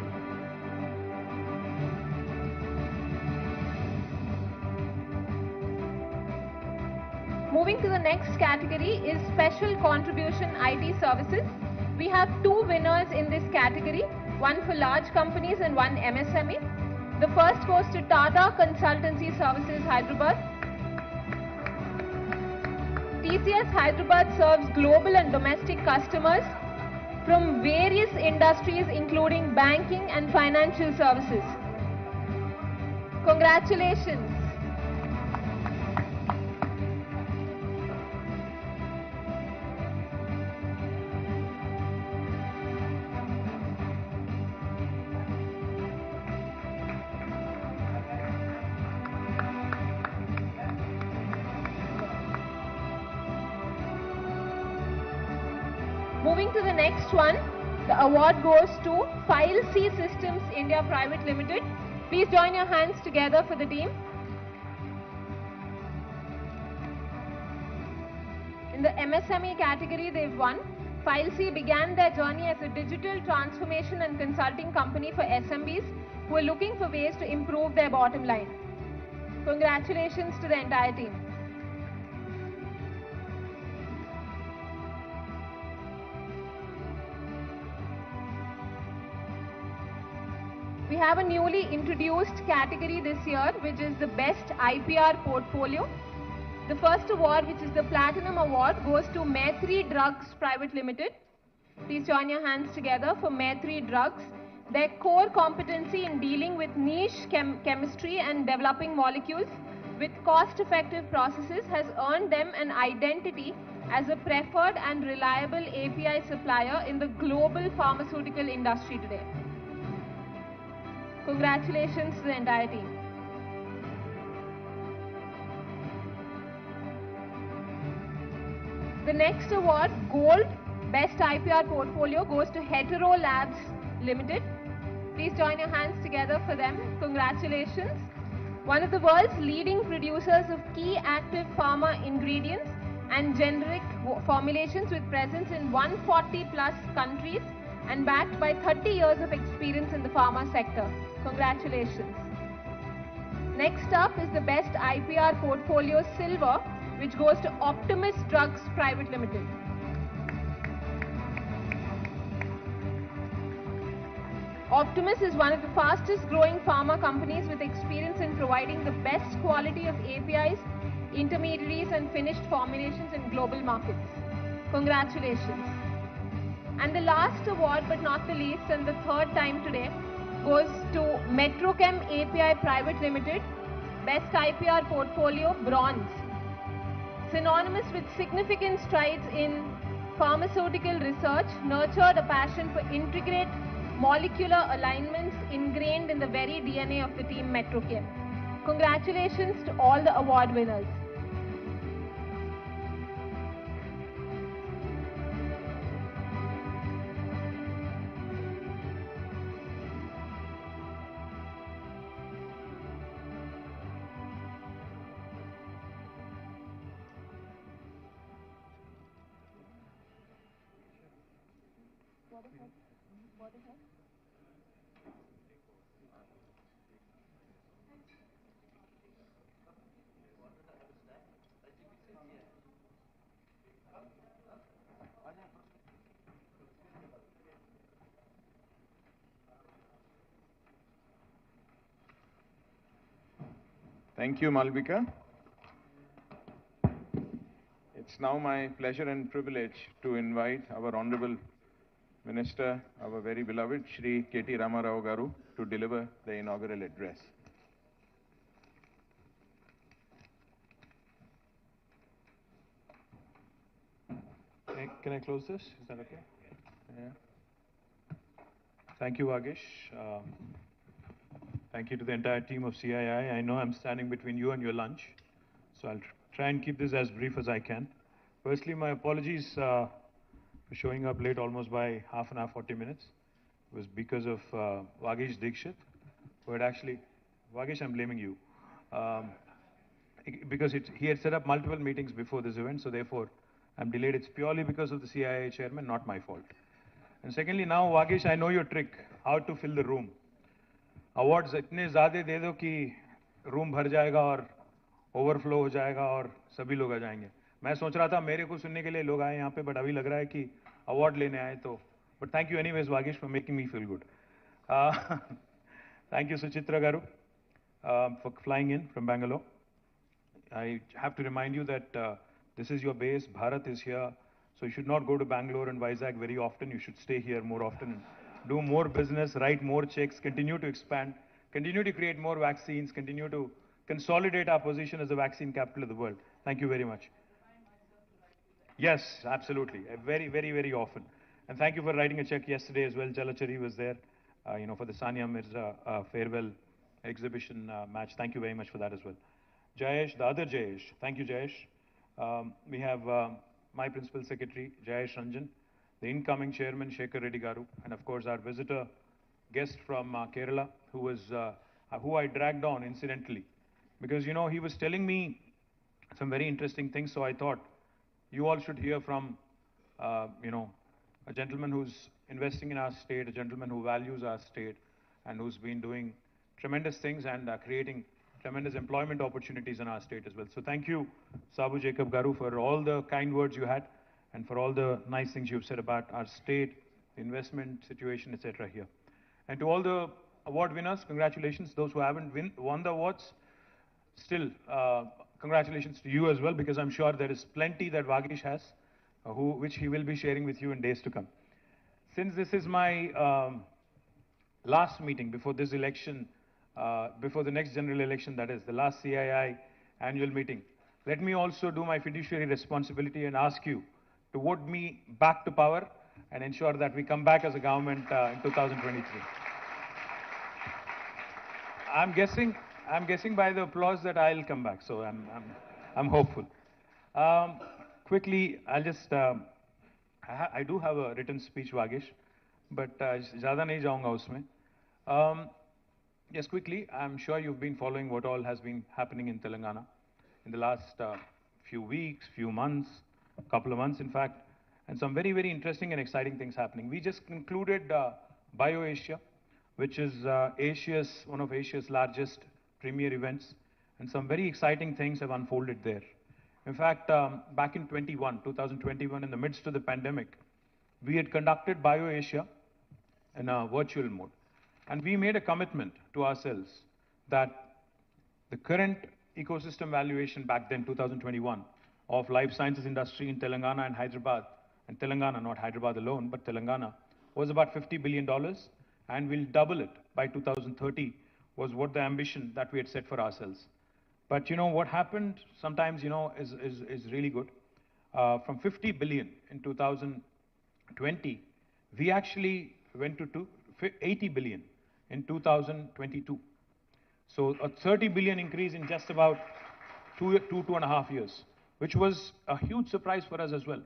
Moving to the next category is Special Contribution IT Services. We have 2 winners in this category, one for large companies and one MSME. The first goes to Tata Consultancy Services, Hyderabad. TCS Hyderabad serves global and domestic customers from various industries including banking and financial services. Congratulations. Moving to the next one, the award goes to File C Systems India Private Limited. Please join your hands together for the team. In the MSME category, they've won. File C began their journey as a digital transformation and consulting company for SMBs who are looking for ways to improve their bottom line. Congratulations to the entire team. We have a newly introduced category this year, which is the Best IPR Portfolio. The first award, which is the Platinum Award, goes to Maitri Drugs Private Limited. Please join your hands together for Maitri Drugs. Their core competency in dealing with niche chemistry and developing molecules with cost-effective processes has earned them an identity as a preferred and reliable API supplier in the global pharmaceutical industry today. Congratulations to the entire team. The next award, Gold Best IPR Portfolio, goes to Hetero Labs Limited. Please join your hands together for them. Congratulations. One of the world's leading producers of key active pharma ingredients and generic formulations with presence in 140 plus countries and backed by 30 years of experience in the pharma sector. Congratulations. Next up is the Best IPR Portfolio Silver, which goes to Optimus Drugs Private Limited. Optimus is one of the fastest growing pharma companies with experience in providing the best quality of APIs, intermediaries and finished formulations in global markets. Congratulations. And the last award, but not the least, and the third time today, goes to Metrochem API Private Limited, Best IPR Portfolio Bronze. Synonymous with significant strides in pharmaceutical research, nurtured a passion for intricate molecular alignments ingrained in the very DNA of the team Metrochem. Congratulations to all the award winners. Thank you, Malvika. It's now my pleasure and privilege to invite our Honorable Minister, our very beloved Shri KT Ramarao Garu, to deliver the inaugural address. Can I close this? Is that okay? Yeah. Thank you, Agish. Thank you to the entire team of CII. I know I'm standing between you and your lunch, so I'll try and keep this as brief as I can. Firstly, my apologies for showing up late almost by half an hour, 40 minutes. It was because of Vagesh Dikshit, who had actually, Vagesh, I'm blaming you. Because he had set up multiple meetings before this event, so therefore I'm delayed. It's purely because of the CII chairman, not my fault. And secondly, now Vagesh, I know your trick, how to fill the room. Awards इतने ज़्यादा दे दो कि room भर जाएगा और overflow हो जाएगा और सभी लोग आ जाएंगे. मैं सोच रहा था मेरे को सुनने के लिए लोग आए यहाँ पे, but अभी लग रहा है कि award लेने आए तो. But thank you anyways, Vagesh, for making me feel good. Thank you, Suchitra Garu, for flying in from Bangalore. I have to remind you that this is your base. Bharat is here. So you should not go to Bangalore and Vizag very often. You should stay here more often. Do more business, write more checks, continue to expand, continue to create more vaccines, continue to consolidate our position as the vaccine capital of the world. Thank you very much. Yes, absolutely. Very, very, very often. And thank you for writing a check yesterday as well. Jalachari was there, for the Sania Mirza farewell exhibition match. Thank you very much for that as well. Jayesh, the other Jayesh. Thank you, Jayesh. We have my principal secretary, Jayesh Ranjan, the incoming chairman, Shekhar Reddy Garu, and of course our visitor guest from Kerala, who I dragged on incidentally, because he was telling me some very interesting things. So I thought you all should hear from a gentleman who's investing in our state, a gentleman who values our state, and who's been doing tremendous things and creating tremendous employment opportunities in our state as well. So thank you, Sabu Jacob Garu, for all the kind words you had and for all the nice things you've said about our state, the investment situation, etc. here. And to all the award winners, congratulations. Those who haven't won the awards, still congratulations to you as well, because I'm sure there is plenty that Vagesh has, which he will be sharing with you in days to come. Since this is my last meeting before this election, before the next general election, that is the last CII annual meeting, let me also do my fiduciary responsibility and ask you to vote me back to power and ensure that we come back as a government in 2023. I'm guessing by the applause that I'll come back, so I'm hopeful. Quickly, I'll just I do have a written speech, Vagesh, but ज़्यादा नहीं जाऊँगा उसमें. Just quickly, I'm sure you've been following what all has been happening in Telangana in the last few weeks, few months, couple of months in fact, and some very, very interesting and exciting things happening. We just concluded BioAsia, which is one of Asia's largest premier events, and some very exciting things have unfolded there. In fact, back in 2021, in the midst of the pandemic, we had conducted BioAsia in a virtual mode. And we made a commitment to ourselves that the current ecosystem valuation back then, 2021, of life sciences industry in Telangana and Hyderabad, and Telangana, not Hyderabad alone, but Telangana, was about $50 billion, and we'll double it by 2030, was what the ambition that we had set for ourselves. But what happened sometimes, is really good. From 50 billion in 2020, we actually went to 80 billion in 2022. So a 30 billion increase in just about two and a half years, which was a huge surprise for us as well.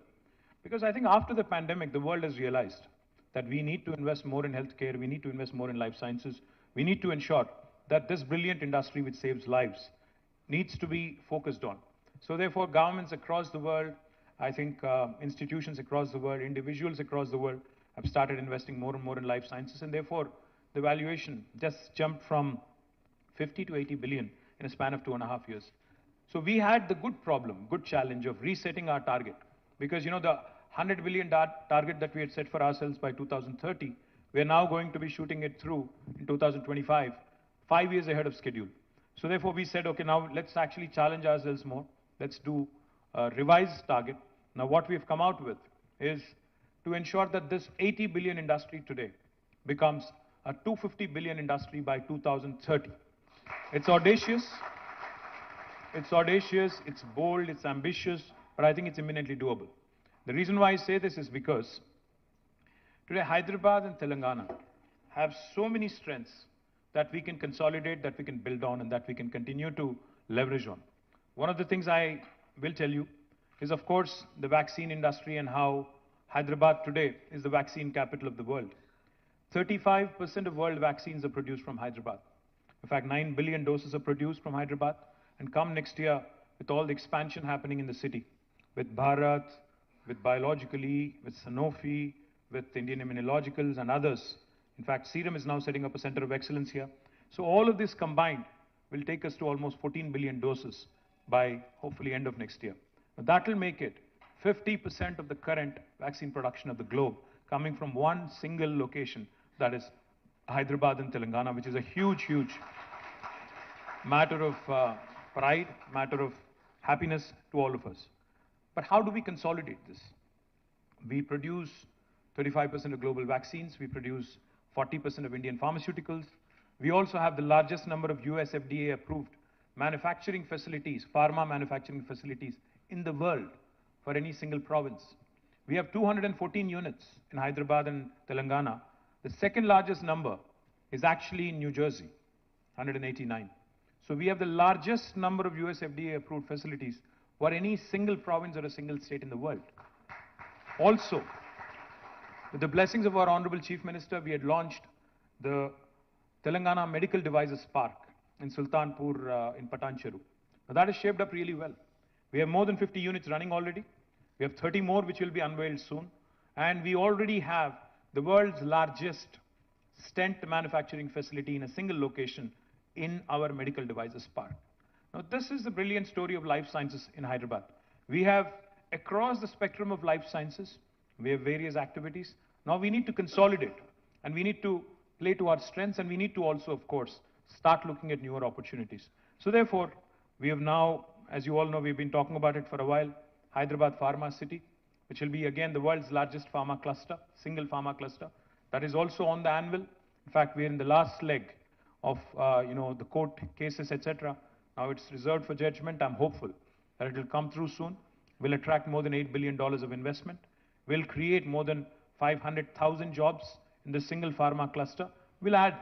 Because I think after the pandemic, the world has realized that we need to invest more in healthcare, we need to invest more in life sciences, we need to ensure that this brilliant industry which saves lives needs to be focused on. So therefore, governments across the world, I think institutions across the world, individuals across the world have started investing more and more in life sciences, and therefore the valuation just jumped from 50 to 80 billion in a span of 2.5 years. So we had the good challenge of resetting our target, because the 100 billion target that we had set for ourselves by 2030, we are now going to be shooting it through in 2025, 5 years ahead of schedule. So therefore we said, okay, now let's actually challenge ourselves more. Let's do a revised target. Now what we've come out with is to ensure that this 80 billion industry today becomes a 250 billion industry by 2030. It's audacious, it's bold, it's ambitious, but I think it's eminently doable. The reason why I say this is because today Hyderabad and Telangana have so many strengths that we can consolidate, that we can build on, and that we can continue to leverage on. One of the things I will tell you is, of course, the vaccine industry and how Hyderabad today is the vaccine capital of the world. 35% of world vaccines are produced from Hyderabad. In fact, 9 billion doses are produced from Hyderabad. And come next year, with all the expansion happening in the city, with Bharat, with Biologically, with Sanofi, with Indian Immunologicals and others. In fact, Serum is now setting up a center of excellence here. So all of this combined will take us to almost 14 billion doses by hopefully end of next year. Now, that will make it 50% of the current vaccine production of the globe coming from one single location, that is Hyderabad and Telangana, which is a huge, huge matter of pride, matter of happiness to all of us. But how do we consolidate this? We produce 35% of global vaccines. We produce 40% of Indian pharmaceuticals. We also have the largest number of US FDA approved manufacturing facilities, pharma manufacturing facilities in the world for any single province. We have 214 units in Hyderabad and Telangana. The second largest number is actually in New Jersey, 189. So we have the largest number of US FDA approved facilities for any single province or a single state in the world. Also, with the blessings of our Honorable Chief Minister, we had launched the Telangana Medical Devices Park in Sultanpur in Patancheru. Now that is shaped up really well. We have more than 50 units running already. We have 30 more which will be unveiled soon. And we already have the world's largest stent manufacturing facility in a single location in our medical devices park. Now this is the brilliant story of life sciences in Hyderabad. We have across the spectrum of life sciences, we have various activities. Now we need to consolidate and we need to play to our strengths, and we need to also, of course, start looking at newer opportunities. So therefore, we have now, as you all know, we've been talking about it for a while, Hyderabad Pharma City, which will be again the world's largest pharma cluster, single pharma cluster. That is also on the anvil. In fact, we're in the last leg of the court cases, etc. Now it's reserved for judgment. I'm hopeful that it will come through soon. We'll attract more than $8 billion of investment. We'll create more than 500,000 jobs in the single pharma cluster. We'll add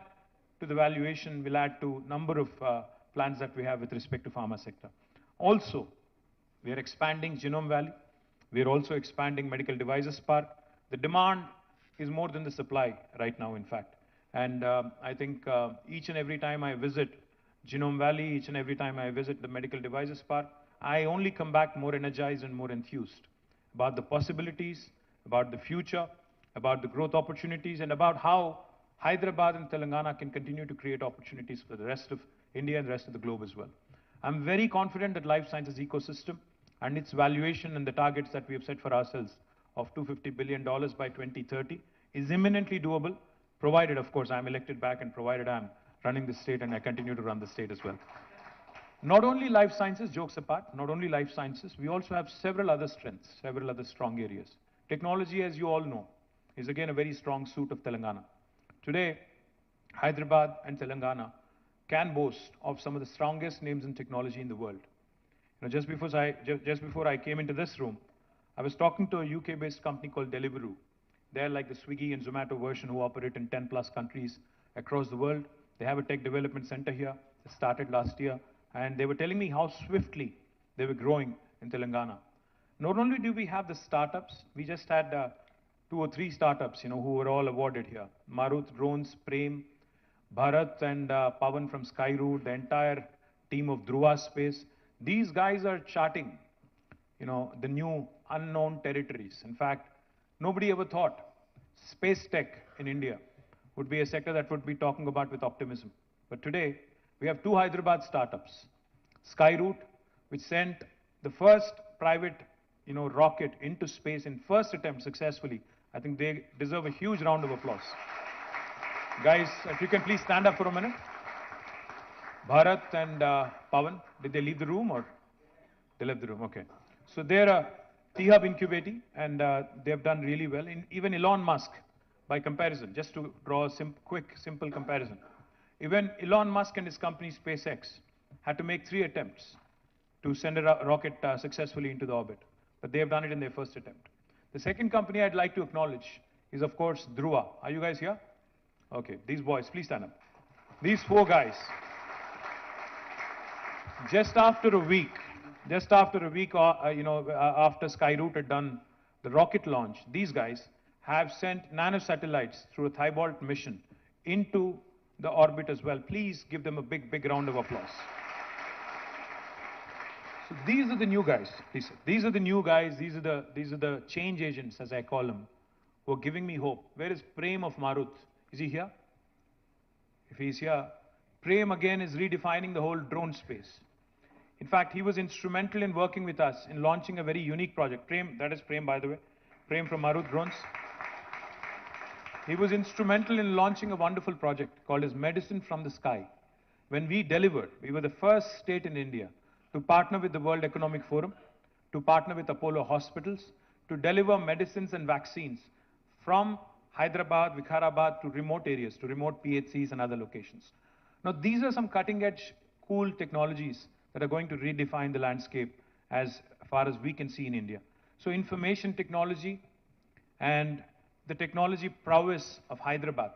to the valuation, we'll add to number of plans that we have with respect to pharma sector. Also, we are expanding Genome Valley. We are also expanding Medical Devices Park. The demand is more than the supply right now, in fact. And I think each and every time I visit Genome Valley, each and every time I visit the Medical Devices Park, I only come back more energized and more enthused about the possibilities, about the future, about the growth opportunities, and about how Hyderabad and Telangana can continue to create opportunities for the rest of India and the rest of the globe as well. I'm very confident that life sciences ecosystem and its valuation and the targets that we have set for ourselves of $250 billion by 2030 is imminently doable, provided, of course, I'm elected back and provided I'm running the state and I continue to run the state as well. Not only life sciences, jokes apart, not only life sciences, we also have several other strengths, several other strong areas. Technology, as you all know, is again a very strong suit of Telangana. Today, Hyderabad and Telangana can boast of some of the strongest names in technology in the world. Just before I came into this room, I was talking to a UK-based company called Deliveroo. They're like the Swiggy and Zomato version who operate in 10 plus countries across the world. They have a tech development center here. It started last year. And they were telling me how swiftly they were growing in Telangana. Not only do we have the startups, we just had 2 or 3 startups, who were all awarded here. Marut Drones, Prem, Bharat and Pavan from Skyroot, the entire team of Dhruva Space. These guys are charting, the new unknown territories. In fact, nobody ever thought space tech in India would be a sector that would be talking about with optimism. But today, we have 2 Hyderabad startups. Skyroot, which sent the first private, rocket into space in first attempt successfully. I think they deserve a huge round of applause. Guys, if you can please stand up for a minute. Bharat and Pavan, did they leave the room or? They left the room, okay. So they're a T-Hub incubating and they have done really well. Even Elon Musk, by comparison, just to draw a quick, simple comparison. Even Elon Musk and his company SpaceX had to make 3 attempts to send a rocket successfully into the orbit. But they have done it in their first attempt. The second company I'd like to acknowledge is, of course, Dhruva. Are you guys here? Okay, these boys, please stand up. These four guys, just after a week, after Skyroot had done the rocket launch, these guys have sent nanosatellites through a Thibault mission into the orbit as well. Please give them a big, big round of applause. So these are the new guys, please. These are the new guys, these are the change agents, as I call them, who are giving me hope. Where is Prem of Marut? Is he here? If he's here, Prem again is redefining the whole drone space. In fact, he was instrumental in working with us in launching a very unique project. Prem, that is Prem, by the way. Prem from Marut Drones. He was instrumental in launching a wonderful project called as Medicine from the Sky. When we delivered, we were the first state in India to partner with the World Economic Forum, to partner with Apollo Hospitals, to deliver medicines and vaccines from Hyderabad, Vikharabad to remote areas, to remote PHCs and other locations. Now, these are some cutting-edge, cool technologies that are going to redefine the landscape as far as we can see in India. So information technology and the technology prowess of Hyderabad.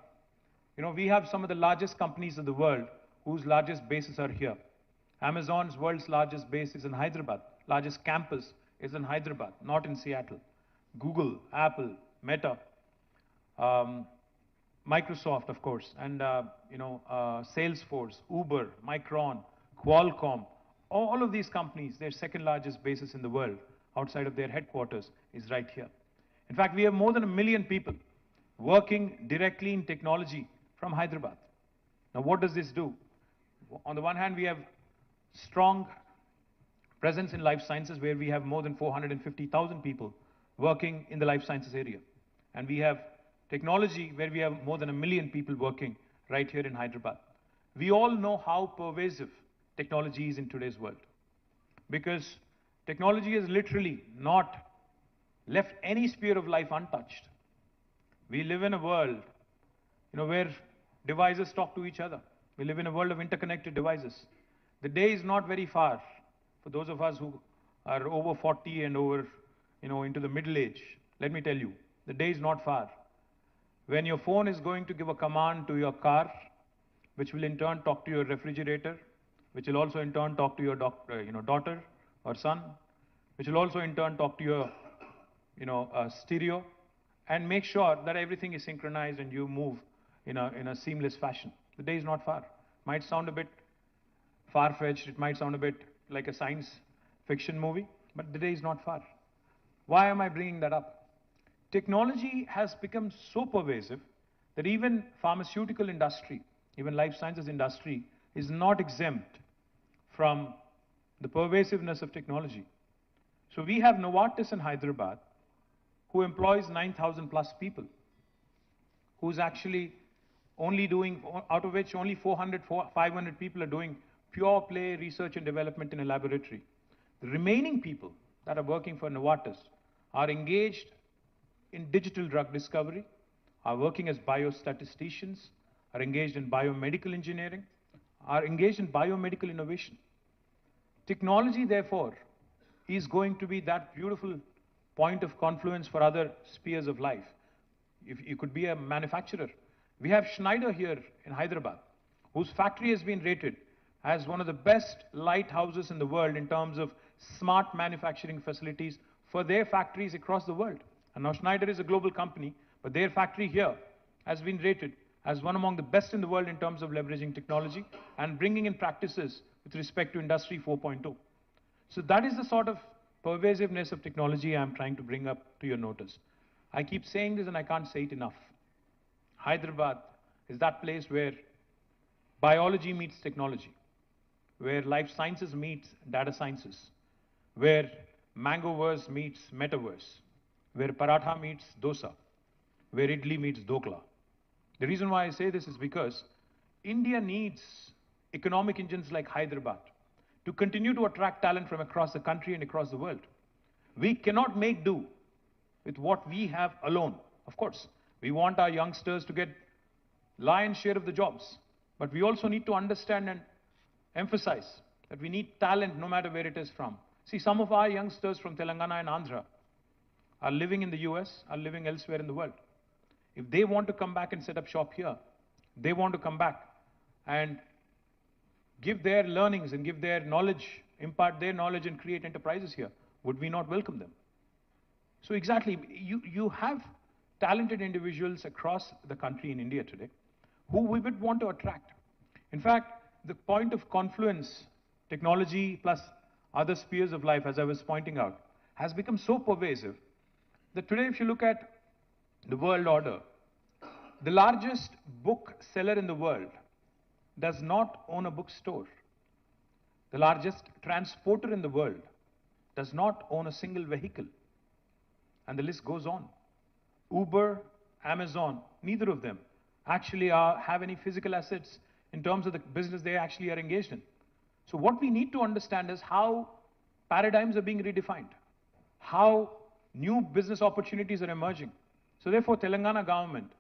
You know, we have some of the largest companies in the world whose largest bases are here. Amazon's world's largest base is in Hyderabad. Largest campus is in Hyderabad, not in Seattle. Google, Apple, Meta, Microsoft, of course, and Salesforce, Uber, Micron, Qualcomm, all of these companies, their second largest bases in the world outside of their headquarters is right here. In fact, we have more than 1 million people working directly in technology from Hyderabad. Now, what does this do? On the one hand, we have strong presence in life sciences where we have more than 450,000 people working in the life sciences area. And we have technology where we have more than 1 million people working right here in Hyderabad. We all know how pervasive technology is in today's world, because technology has literally not left any sphere of life untouched. We live in a world, where devices talk to each other. We live in a world of interconnected devices. The day is not very far for those of us who are over 40 and over, into the middle age. Let me tell you, the day is not far when your phone is going to give a command to your car, which will in turn talk to your refrigerator, which will also in turn talk to your daughter or son, which will also in turn talk to your stereo, and make sure that everything is synchronized and you move in a seamless fashion. The day is not far. Might sound a bit far-fetched, it might sound a bit like a science fiction movie, but the day is not far. Why am I bringing that up? Technology has become so pervasive that even pharmaceutical industry, even life sciences industry is not exempt from the pervasiveness of technology. So we have Novartis in Hyderabad, who employs 9,000 plus people, who's actually only doing, out of which only 500 people are doing pure play research and development in a laboratory. The remaining people that are working for Novartis are engaged in digital drug discovery, are working as biostatisticians, are engaged in biomedical engineering, are engaged in biomedical innovation. Technology, therefore, is going to be that beautiful point of confluence for other spheres of life. If you could be a manufacturer. We have Schneider here in Hyderabad, whose factory has been rated as one of the best lighthouses in the world in terms of smart manufacturing facilities for their factories across the world. And now Schneider is a global company, but their factory here has been rated as one among the best in the world in terms of leveraging technology and bringing in practices with respect to Industry 4.0. So that is the sort of pervasiveness of technology I'm trying to bring up to your notice. I keep saying this and I can't say it enough. Hyderabad is that place where biology meets technology, where life sciences meets data sciences, where Mangoverse meets Metaverse, where paratha meets dosa, where idli meets dokla. The reason why I say this is because India needs economic engines like Hyderabad to continue to attract talent from across the country and across the world. We cannot make do with what we have alone. Of course, we want our youngsters to get lion's share of the jobs, but we also need to understand and emphasize that we need talent no matter where it is from. See, some of our youngsters from Telangana and Andhra are living in the US, are living elsewhere in the world. If they want to come back and set up shop here, they want to come back and give their learnings and give their knowledge, impart their knowledge and create enterprises here, would we not welcome them? So exactly, you have talented individuals across the country in India today who we would want to attract. In fact, the point of confluence, technology plus other spheres of life, as I was pointing out, has become so pervasive that today if you look at the world order, the largest book seller in the world does not own a bookstore. The largest transporter in the world does not own a single vehicle. And the list goes on. Uber, Amazon, neither of them actually have any physical assets in terms of the business they actually are engaged in. So what we need to understand is how paradigms are being redefined, how new business opportunities are emerging. So therefore, Telangana government,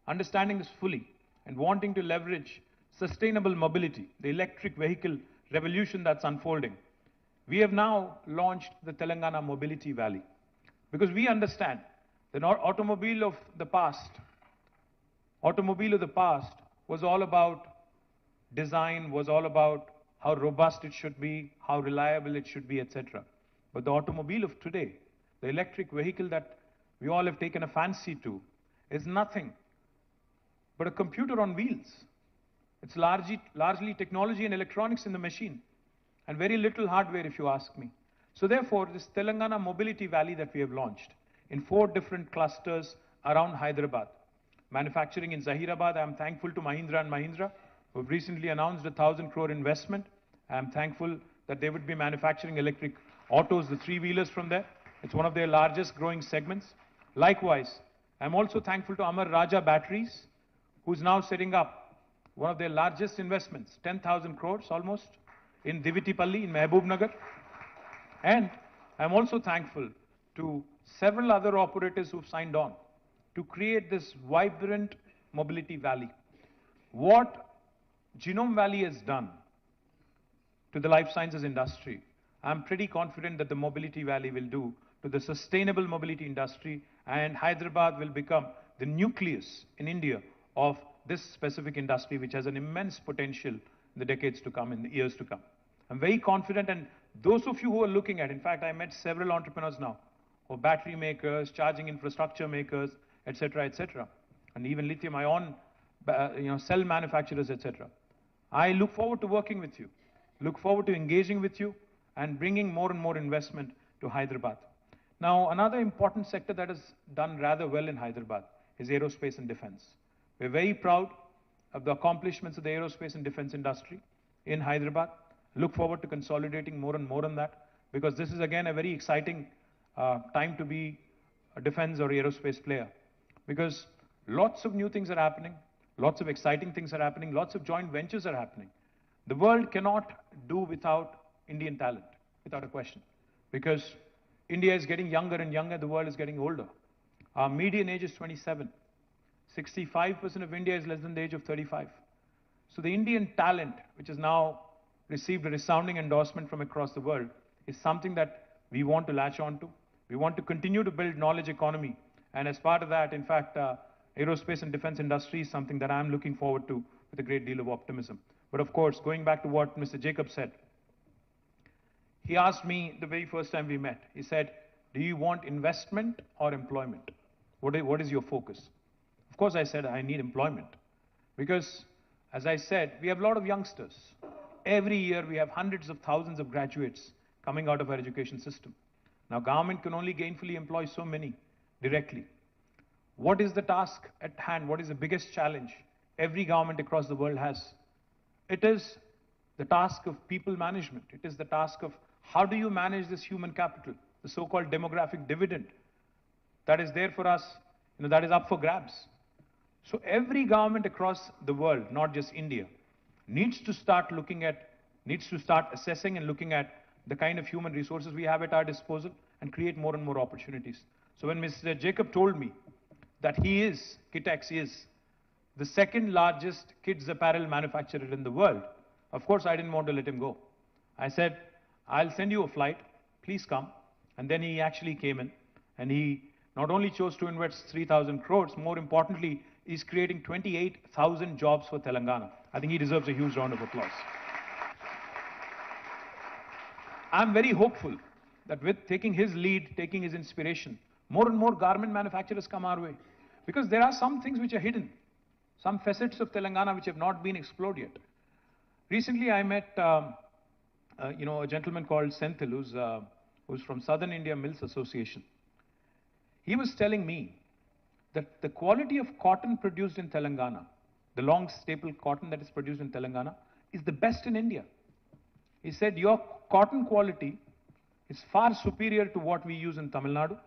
understanding this fully and wanting to leverage sustainable mobility, the electric vehicle revolution that's unfolding, we have now launched the Telangana Mobility Valley. Because we understand the automobile of the past was all about design, was all about how robust it should be, how reliable it should be, etc. But the automobile of today, the electric vehicle that we all have taken a fancy to, is nothing but a computer on wheels. It's largely technology and electronics in the machine, and very little hardware, if you ask me. So therefore, this Telangana Mobility Valley that we have launched in 4 different clusters around Hyderabad. Manufacturing in Zahirabad, I am thankful to Mahindra & Mahindra, who have recently announced a 1,000 crore investment. I am thankful that they would be manufacturing electric autos, the 3-wheelers from there. It's one of their largest growing segments. Likewise, I am also thankful to Amar Raja Batteries, who's now setting up one of their largest investments, 10,000 crores almost, in Divitipalli in Mehboob Nagar. And I'm also thankful to several other operators who've signed on to create this vibrant mobility valley. What Genome Valley has done to the life sciences industry, I'm pretty confident that the Mobility Valley will do to the sustainable mobility industry, and Hyderabad will become the nucleus in India of this specific industry, which has an immense potential in the decades to come, in the years to come. I'm very confident, and those of you who are looking at, in fact, I met several entrepreneurs now, who are battery makers, charging infrastructure makers, etc., and even lithium-ion cell manufacturers, etc. I look forward to working with you, look forward to engaging with you, and bringing more and more investment to Hyderabad. Now, another important sector that has done rather well in Hyderabad is aerospace and defense. We're very proud of the accomplishments of the aerospace and defense industry in Hyderabad. Look forward to consolidating more and more on that, because this is again a very exciting time to be a defense or aerospace player, because lots of new things are happening, lots of exciting things are happening, lots of joint ventures are happening. The world cannot do without Indian talent, without a question, because India is getting younger and younger, the world is getting older. Our median age is 27. 65% of India is less than the age of 35. So the Indian talent, which has now received a resounding endorsement from across the world, is something that we want to latch on to. We want to continue to build knowledge economy. And as part of that, in fact, aerospace and defense industry is something that I'm looking forward to with a great deal of optimism. But of course, going back to what Mr. Jacob said, he asked me the very first time we met, he said, do you want investment or employment? What is your focus? Of course, I said, I need employment. Because, as I said, we have a lot of youngsters. Every year, we have hundreds of thousands of graduates coming out of our education system. Now, government can only gainfully employ so many directly. What is the task at hand? What is the biggest challenge every government across the world has? It is the task of people management. It is the task of how do you manage this human capital, the so-called demographic dividend that is there for us, that is up for grabs. So every government across the world, not just India, needs to start assessing and looking at the kind of human resources we have at our disposal and create more and more opportunities. So when Mr. Jacob told me that Kitex is the second largest kids apparel manufacturer in the world, of course I didn't want to let him go. I said, I'll send you a flight, please come. And then he actually came in, and he not only chose to invest 3,000 crores, more importantly, is creating 28,000 jobs for Telangana. I think he deserves a huge round of applause. I'm very hopeful that with taking his lead, taking his inspiration, more and more garment manufacturers come our way. Because there are some things which are hidden, some facets of Telangana which have not been explored yet. Recently, I met a gentleman called Senthil, who's from Southern India Mills Association. He was telling me that the quality of cotton produced in Telangana, the long staple cotton that is produced in Telangana, is the best in India. He said, your cotton quality is far superior to what we use in Tamil Nadu,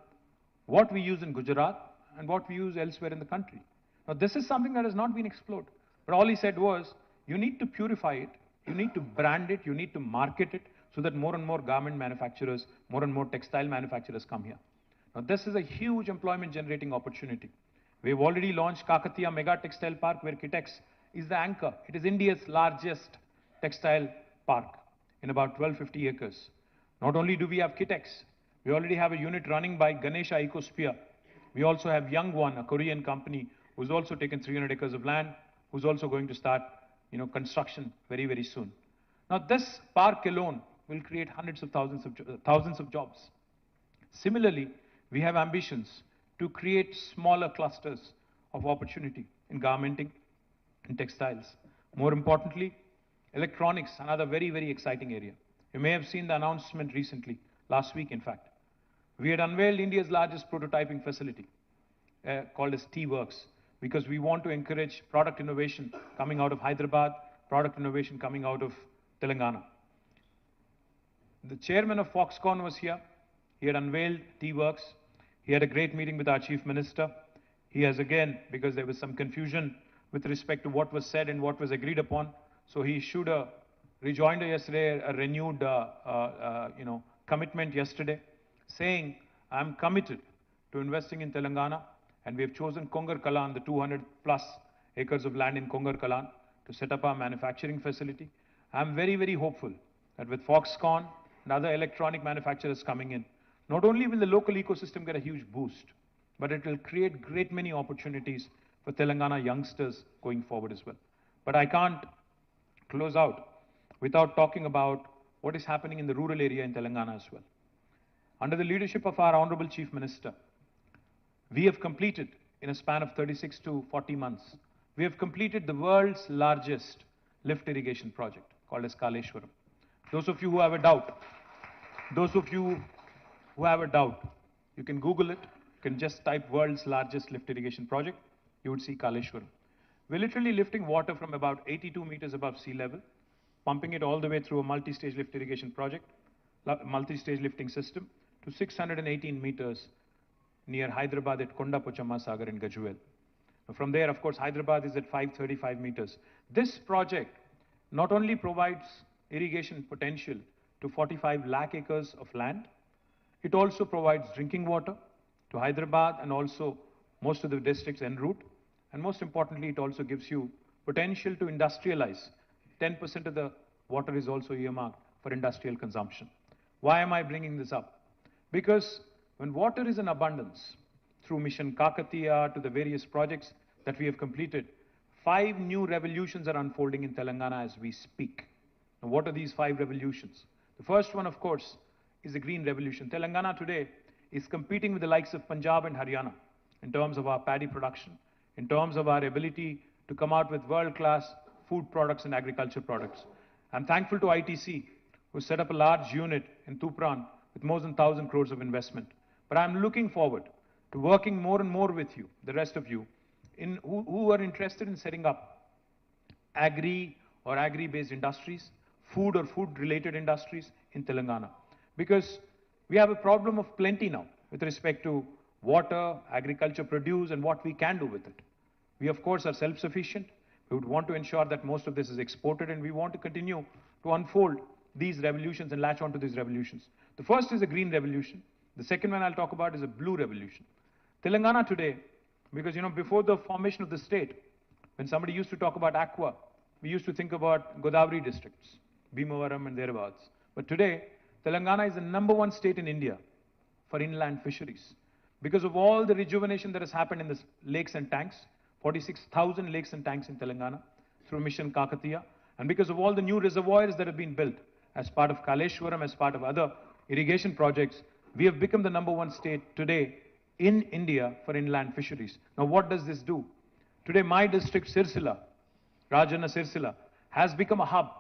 what we use in Gujarat, and what we use elsewhere in the country. Now, this is something that has not been explored. But all he said was, you need to purify it, you need to brand it, you need to market it, so that more and more garment manufacturers, more and more textile manufacturers come here. Now, this is a huge employment generating opportunity. We've already launched Kakatiya Mega Textile Park, where Kitex is the anchor. It is India's largest textile park in about 1250 acres. Not only do we have Kitex, we already have a unit running by Ganesha Ecosphere. We also have Youngwon, a Korean company, who's also taken 300 acres of land, who's also going to start, construction very, very soon. Now, this park alone will create hundreds of thousands of jobs. Similarly, we have ambitions to create smaller clusters of opportunity in garmenting and textiles. More importantly, electronics, another very, very exciting area. You may have seen the announcement recently, last week in fact. We had unveiled India's largest prototyping facility called as T-Works, because we want to encourage product innovation coming out of Hyderabad, product innovation coming out of Telangana. The chairman of Foxconn was here. He had unveiled T-Works. He had a great meeting with our chief minister. He has again, because there was some confusion with respect to what was said and what was agreed upon, so he issued a rejoinder yesterday, a renewed commitment yesterday, saying, I'm committed to investing in Telangana, and we have chosen Kongar Kalan, the 200 plus acres of land in Kongar Kalan, to set up our manufacturing facility. I'm very, very hopeful that with Foxconn and other electronic manufacturers coming in, not only will the local ecosystem get a huge boost, but it will create great many opportunities for Telangana youngsters going forward as well. But I can't close out without talking about what is happening in the rural area in Telangana as well. Under the leadership of our Honorable Chief Minister, we have completed, in a span of 36 to 40 months, we have completed the world's largest lift irrigation project called as Kaleshwaram. Those of you who have a doubt, you can Google it, you can just type world's largest lift irrigation project, you would see Kaleshwaram. We're literally lifting water from about 82 meters above sea level, pumping it all the way through a multi-stage lift irrigation project, multi-stage lifting system, to 618 meters near Hyderabad at Kondapochamma Sagar in Gajuel. From there, of course, Hyderabad is at 535 meters. This project not only provides irrigation potential to 45 lakh acres of land, it also provides drinking water to Hyderabad and also most of the districts en route. And most importantly, it also gives you potential to industrialize. 10% of the water is also earmarked for industrial consumption. Why am I bringing this up? Because when water is in abundance, through Mission Kakatiya to the various projects that we have completed, 5 new revolutions are unfolding in Telangana as we speak. Now, what are these 5 revolutions? The first one, of course, is the green revolution. Telangana today is competing with the likes of Punjab and Haryana in terms of our paddy production, in terms of our ability to come out with world-class food products and agriculture products. I'm thankful to ITC, who set up a large unit in Tupran with more than 1,000 crores of investment. But I'm looking forward to working more and more with you, the rest of you, who are interested in setting up agri or agri-based industries, food or food-related industries in Telangana. Because we have a problem of plenty now with respect to water, agriculture produce, and what we can do with it. We, of course, are self-sufficient. We would want to ensure that most of this is exported, and we want to continue to unfold these revolutions and latch onto these revolutions. The first is a green revolution. The second one I'll talk about is a blue revolution. Telangana today, because before the formation of the state, when somebody used to talk about aqua, we used to think about Godavari districts, Bhimavaram and thereabouts. But today, Telangana is the #1 state in India for inland fisheries. Because of all the rejuvenation that has happened in the lakes and tanks, 46,000 lakes and tanks in Telangana through Mission Kakatiya. And because of all the new reservoirs that have been built as part of Kaleshwaram, as part of other irrigation projects, we have become the #1 state today in India for inland fisheries. Now, what does this do? Today, my district, Sirsila, Rajanna Sirsila, has become a hub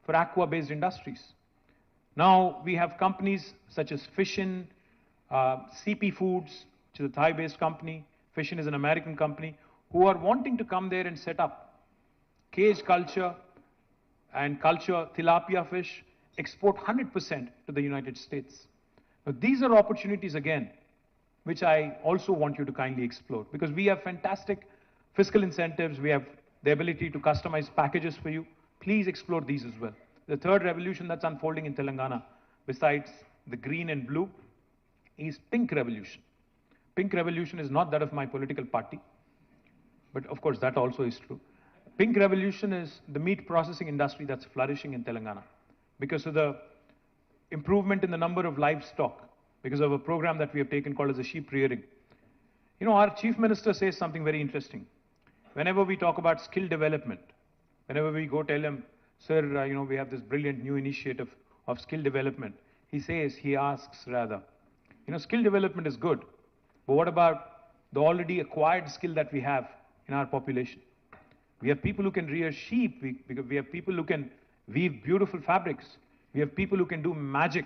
for aqua-based industries. Now, we have companies such as Fishin, CP Foods, which is a Thai-based company. Fishin is an American company, who are wanting to come there and set up cage culture and culture tilapia fish, export 100% to the United States. Now, these are opportunities, again, which I also want you to kindly explore, because we have fantastic fiscal incentives. We have the ability to customize packages for you. Please explore these as well. The third revolution that's unfolding in Telangana, besides the green and blue, is pink revolution. Pink revolution is not that of my political party, but of course that also is true. Pink revolution is the meat processing industry that's flourishing in Telangana because of the improvement in the number of livestock, because of a program that we have taken called as a sheep rearing. You know, our chief minister says something very interesting. Whenever we talk about skill development, whenever we go tell him, sir, we have this brilliant new initiative of skill development, he asks rather, skill development is good, but what about the already acquired skill that we have in our population? We have people who can rear sheep, we have people who can weave beautiful fabrics, we have people who can do magic,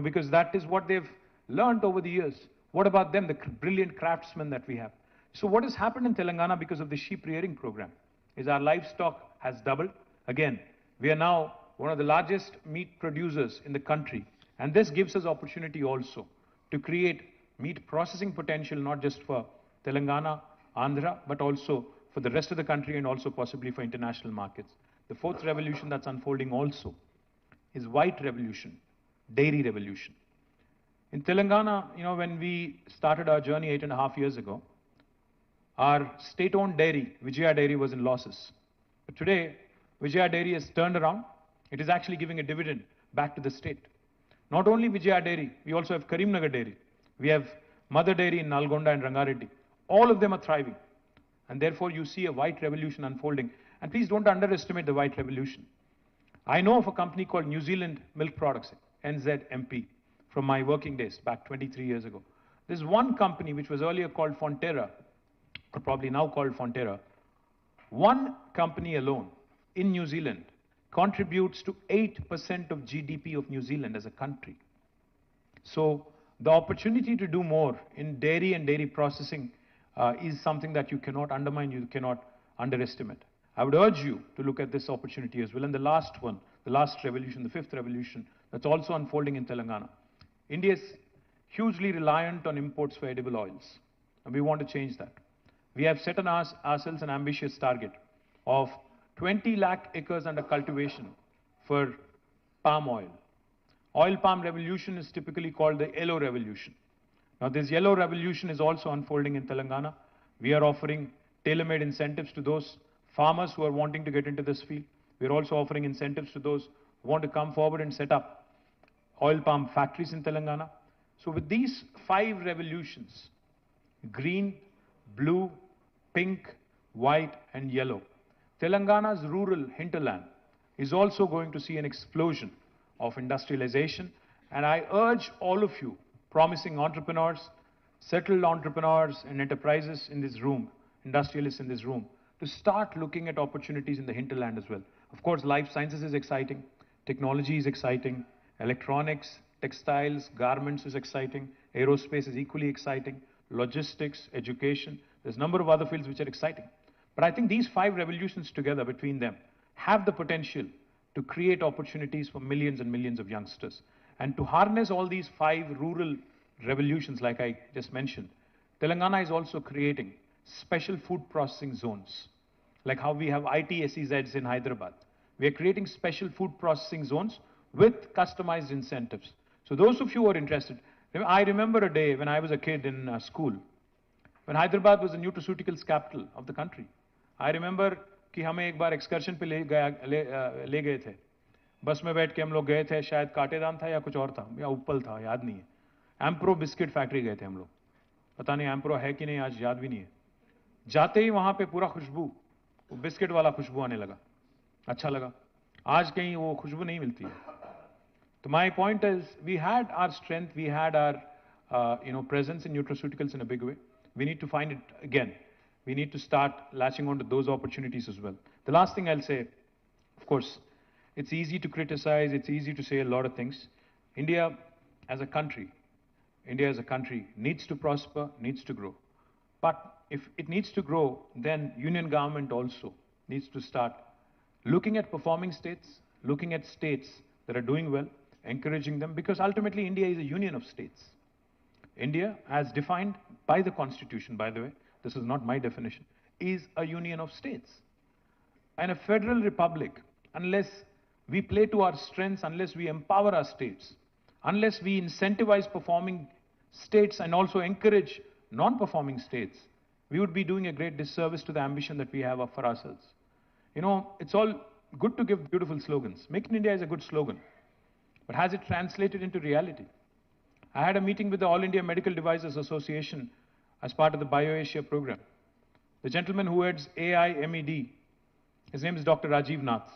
because that is what they've learned over the years. What about them, the brilliant craftsmen that we have? So what has happened in Telangana because of the sheep rearing program is our livestock has doubled. Again, we are now one of the largest meat producers in the country. And this gives us opportunity also to create meat processing potential, not just for Telangana, Andhra, but also for the rest of the country and also possibly for international markets. The fourth revolution that's unfolding also is white revolution, dairy revolution. In Telangana, when we started our journey 8.5 years ago, our state-owned dairy, Vijaya Dairy, was in losses. But today, Vijaya Dairy has turned around. It is actually giving a dividend back to the state. Not only Vijaya Dairy, we also have Karimnagar Dairy. We have Mother Dairy in Nalgonda and Rangareddy. All of them are thriving. And therefore, you see a white revolution unfolding. And please don't underestimate the white revolution. I know of a company called New Zealand Milk Products, NZMP, from my working days back 23 years ago. There's one company which was earlier called Fonterra, or probably now called Fonterra. One company alone in New Zealand contributes to 8% of GDP of New Zealand as a country. So the opportunity to do more in dairy and dairy processing is something that you cannot undermine, you cannot underestimate. I would urge you to look at this opportunity as well. And the last one, the last revolution, the fifth revolution, that's also unfolding in Telangana. India is hugely reliant on imports for edible oils, and we want to change that. We have set on ourselves an ambitious target of 20 lakh acres under cultivation for palm oil. Oil palm revolution is typically called the yellow revolution. Now, this yellow revolution is also unfolding in Telangana. We are offering tailor-made incentives to those farmers who are wanting to get into this field. We are also offering incentives to those who want to come forward and set up oil palm factories in Telangana. So with these 5 revolutions, green, blue, pink, white and yellow, Telangana's rural hinterland is also going to see an explosion of industrialization. And I urge all of you, promising entrepreneurs, settled entrepreneurs and enterprises in this room, industrialists in this room, to start looking at opportunities in the hinterland as well. Of course, life sciences is exciting, technology is exciting, electronics, textiles, garments is exciting, aerospace is equally exciting, logistics, education, there's a number of other fields which are exciting. But I think these 5 revolutions together between them have the potential to create opportunities for millions and millions of youngsters. And to harness all these 5 rural revolutions, like I just mentioned, Telangana is also creating special food processing zones, like how we have ITCKakatiya in Hyderabad. We are creating special food processing zones with customized incentives. So those of you who are interested, I remember a day when I was a kid in school, when Hyderabad was the nutraceuticals capital of the country. I remember कि हमें एक बार excursion पे ले गए थे, बस में बैठ के हम लोग गए थे, शायद काटेदान था या कुछ और था या उप्पल था, याद नहीं है। एम्प्रो बिस्किट फैक्ट्री गए थे हम लोग, पता नहीं एम्प्रो है कि नहीं, आज याद भी नहीं है। जाते ही वहां पे पूरा खुशबू, वो बिस्किट वाला खुशबू आने लगा, अच्छा लगा। आज कहीं वो खुशबू नहीं मिलती है। So my point is, we had our strength, we had our, presence in nutraceuticals in a big way. We need to find it again. We need to start latching onto those opportunities as well. The last thing I'll say, of course, it's easy to criticize, it's easy to say a lot of things. India as a country needs to prosper, needs to grow. But if it needs to grow, then union government also needs to start looking at performing states, looking at states that are doing well, encouraging them, because ultimately India is a union of states. India, as defined by the Constitution, by the way, this is not my definition, is a union of states. And a federal republic, unless we play to our strengths, unless we empower our states, unless we incentivize performing states and also encourage non-performing states, we would be doing a great disservice to the ambition that we have for ourselves. You know, it's all good to give beautiful slogans. Make in India is a good slogan. But has it translated into reality? I had a meeting with the All India Medical Devices Association as part of the BioAsia program. The gentleman who heads AIMED, his name is Dr. Rajiv Nath.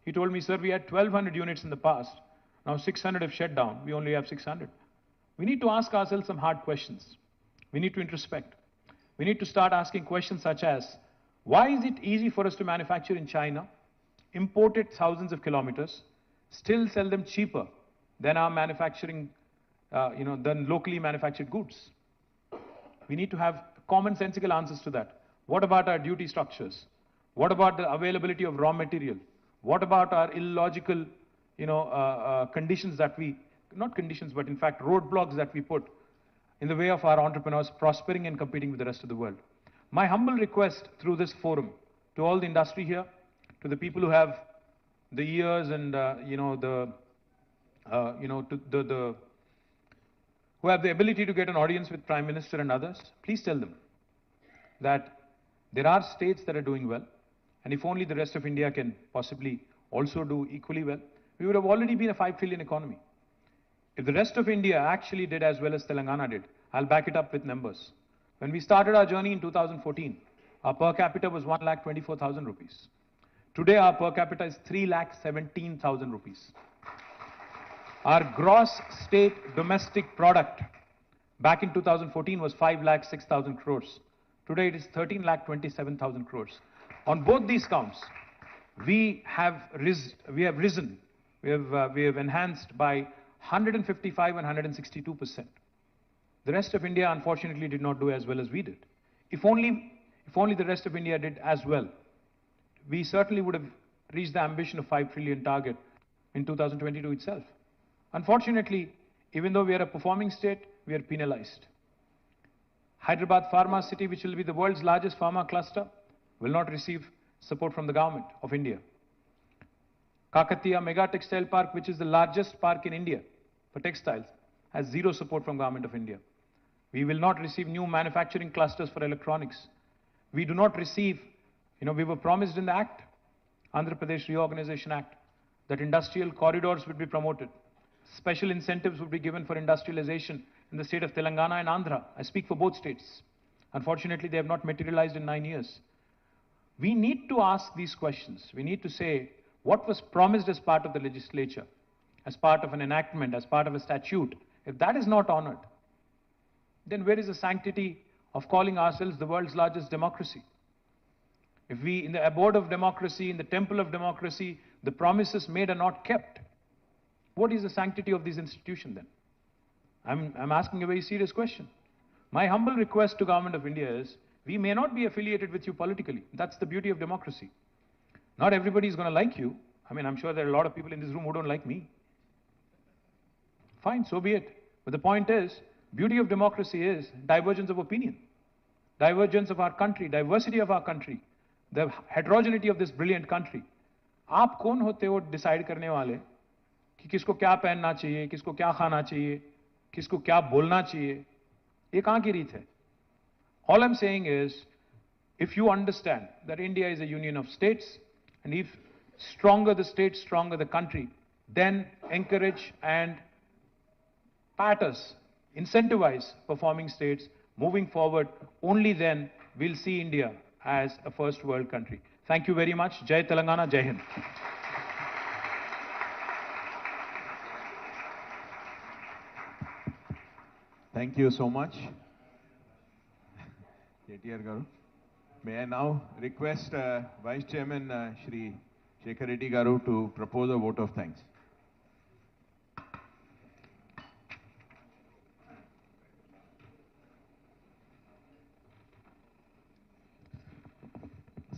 He told me, sir, we had 1,200 units in the past. Now 600 have shut down. We only have 600. We need to ask ourselves some hard questions. We need to introspect. We need to start asking questions such as, why is it easy for us to manufacture in China, import it thousands of kilometers, still sell them cheaper than our manufacturing, than locally manufactured goods? We need to have commonsensical answers to that. What about our duty structures? What about the availability of raw material? What about our illogical, conditions that we, not conditions, but in fact roadblocks that we put in the way of our entrepreneurs prospering and competing with the rest of the world? My humble request through this forum to all the industry here, to the people who have the ears and, who have the ability to get an audience with Prime Minister and others, please tell them that there are states that are doing well, and if only the rest of India can possibly also do equally well, we would have already been a 5 trillion economy. If the rest of India actually did as well as Telangana did, I'll back it up with numbers. When we started our journey in 2014, our per capita was 1,24,000 rupees. Today, our per capita is 3,17,000 rupees. Our gross state domestic product back in 2014 was 5,06,000 crores. Today, it is 13,27,000 crores. On both these counts, we have risen. We have enhanced by 155 and 162%. The rest of India, unfortunately, did not do as well as we did. If only the rest of India did as well, we certainly would have reached the ambition of 5 trillion target in 2022 itself. Unfortunately, even though we are a performing state, we are penalized. Hyderabad Pharma City, which will be the world's largest pharma cluster, will not receive support from the government of India. Kakatiya Mega Textile Park, which is the largest park in India for textiles, has zero support from government of India. We will not receive new manufacturing clusters for electronics. We do not receive, we were promised in the Act, Andhra Pradesh Reorganization Act, that industrial corridors would be promoted. Special incentives would be given for industrialization in the state of Telangana and Andhra. I speak for both states. Unfortunately, they have not materialized in 9 years. We need to ask these questions. We need to say, what was promised as part of the legislature, as part of an enactment, as part of a statute? If that is not honored, then where is the sanctity of calling ourselves the world's largest democracy? If we, in the abode of democracy, in the temple of democracy, the promises made are not kept, what is the sanctity of this institution then? I'm asking a very serious question. My humble request to Government of India is, we may not be affiliated with you politically. That's the beauty of democracy. Not everybody is going to like you. I'm sure there are a lot of people in this room who don't like me. Fine, so be it. But the point is, beauty of democracy is divergence of opinion, divergence of our country, diversity of our country, the heterogeneity of this brilliant country. आप कौन होते हो decide करने वाले कि किसको क्या पहनना चाहिए, किसको क्या खाना चाहिए, किसको क्या बोलना चाहिए? ये कहाँ की रीत है? All I'm saying is, if you understand that India is a union of states, and if stronger the state, stronger the country, then encourage and pat us, incentivize performing states moving forward. Only then we'll see India as a first world country. Thank you very much. Jai Telangana, Jai Hind. Thank you so much, KTR Garu. May I now request Vice Chairman Shri Shekhar Reddy Garu to propose a vote of thanks.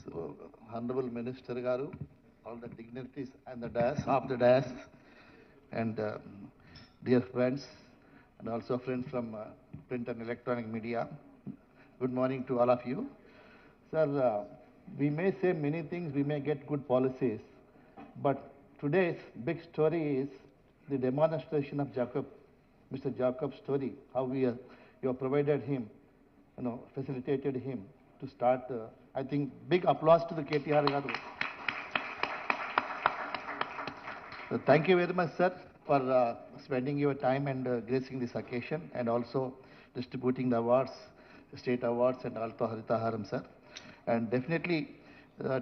So, Honorable Minister Garu, all the dignitaries and the dais, of the dais, and dear friends, and also friends from print and electronic media, good morning to all of you. Sir, we may say many things, we may get good policies, but today's big story is the demonstration of Mr. Jacob's story, how you have provided him, facilitated him to start. I think big applause to the KTR Garu. So thank you very much, sir, for spending your time and gracing this occasion, and also distributing the awards, state awards, and also Haritaharam, sir. And definitely,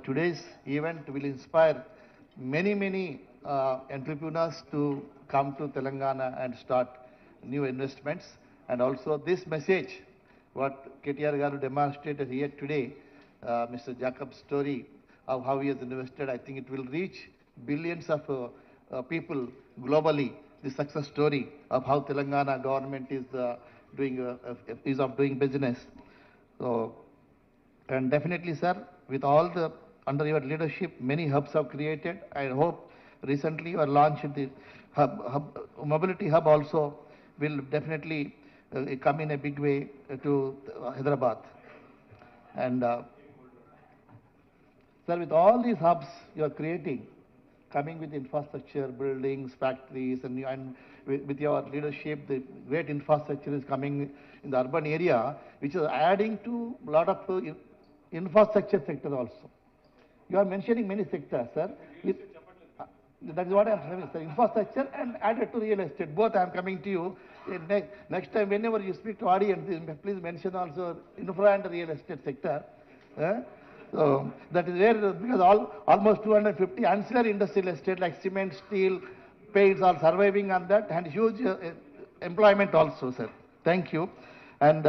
today's event will inspire many entrepreneurs to come to Telangana and start new investments. And also this message, what KTR Garu demonstrated here today, Mr. Jacob's story of how he has invested, I think it will reach billions of people globally. The success story of how Telangana government is doing business. So, and definitely, sir, with all the under your leadership, many hubs have created. I hope recently you are launched the mobility hub also will definitely come in a big way to Hyderabad. And sir, with all these hubs you are creating, coming with infrastructure, buildings, factories, and with your leadership, the great infrastructure is coming in the urban area, which is adding to a lot of infrastructure sector also. You are mentioning many sectors, sir. That is what I am saying, sir. Infrastructure and added to real estate. Both I am coming to you. Next time, whenever you speak to audience, please mention also infra and real estate sector. So that is where, because almost 250 ancillary industrial estate like cement, steel, paints are surviving on that, and huge employment also, sir. Thank you. And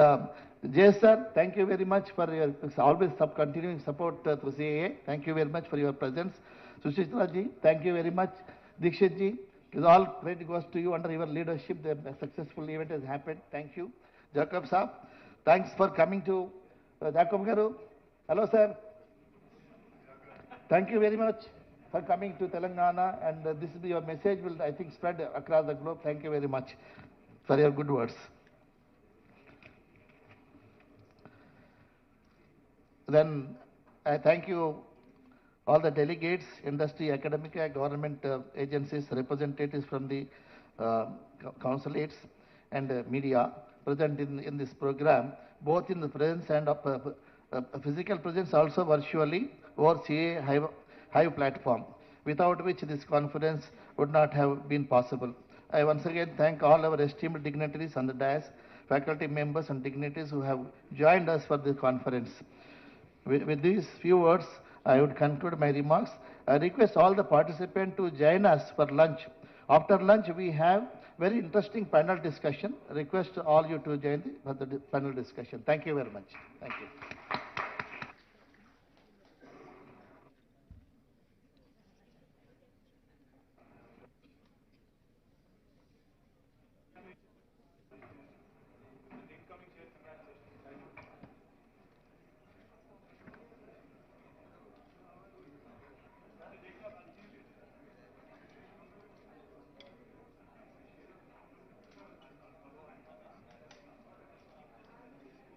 Jay sir, thank you very much for your always continuing support through CII. Thank you very much for your presence. Sushitra ji, thank you very much. Dikshit ji, it all credit goes to you. Under your leadership, the successful event has happened. Thank you. Jacob sir, thanks for coming to Jacob Garu. Hello sir. Thank you very much for coming to Telangana, and this is your message will, I think, spread across the globe. Thank you very much for your good words. Then I thank you all the delegates, industry, academic, government agencies, representatives from the consulates and media present in this program, both in the presence and physical presence, also virtually over CII Hive platform, without which this conference would not have been possible. I once again thank all our esteemed dignitaries on the dais, faculty members and dignitaries who have joined us for this conference. With these few words, I would conclude my remarks. I request all the participants to join us for lunch. After lunch, we have very interesting panel discussion. I request all you to join for the panel discussion. Thank you very much. Thank you.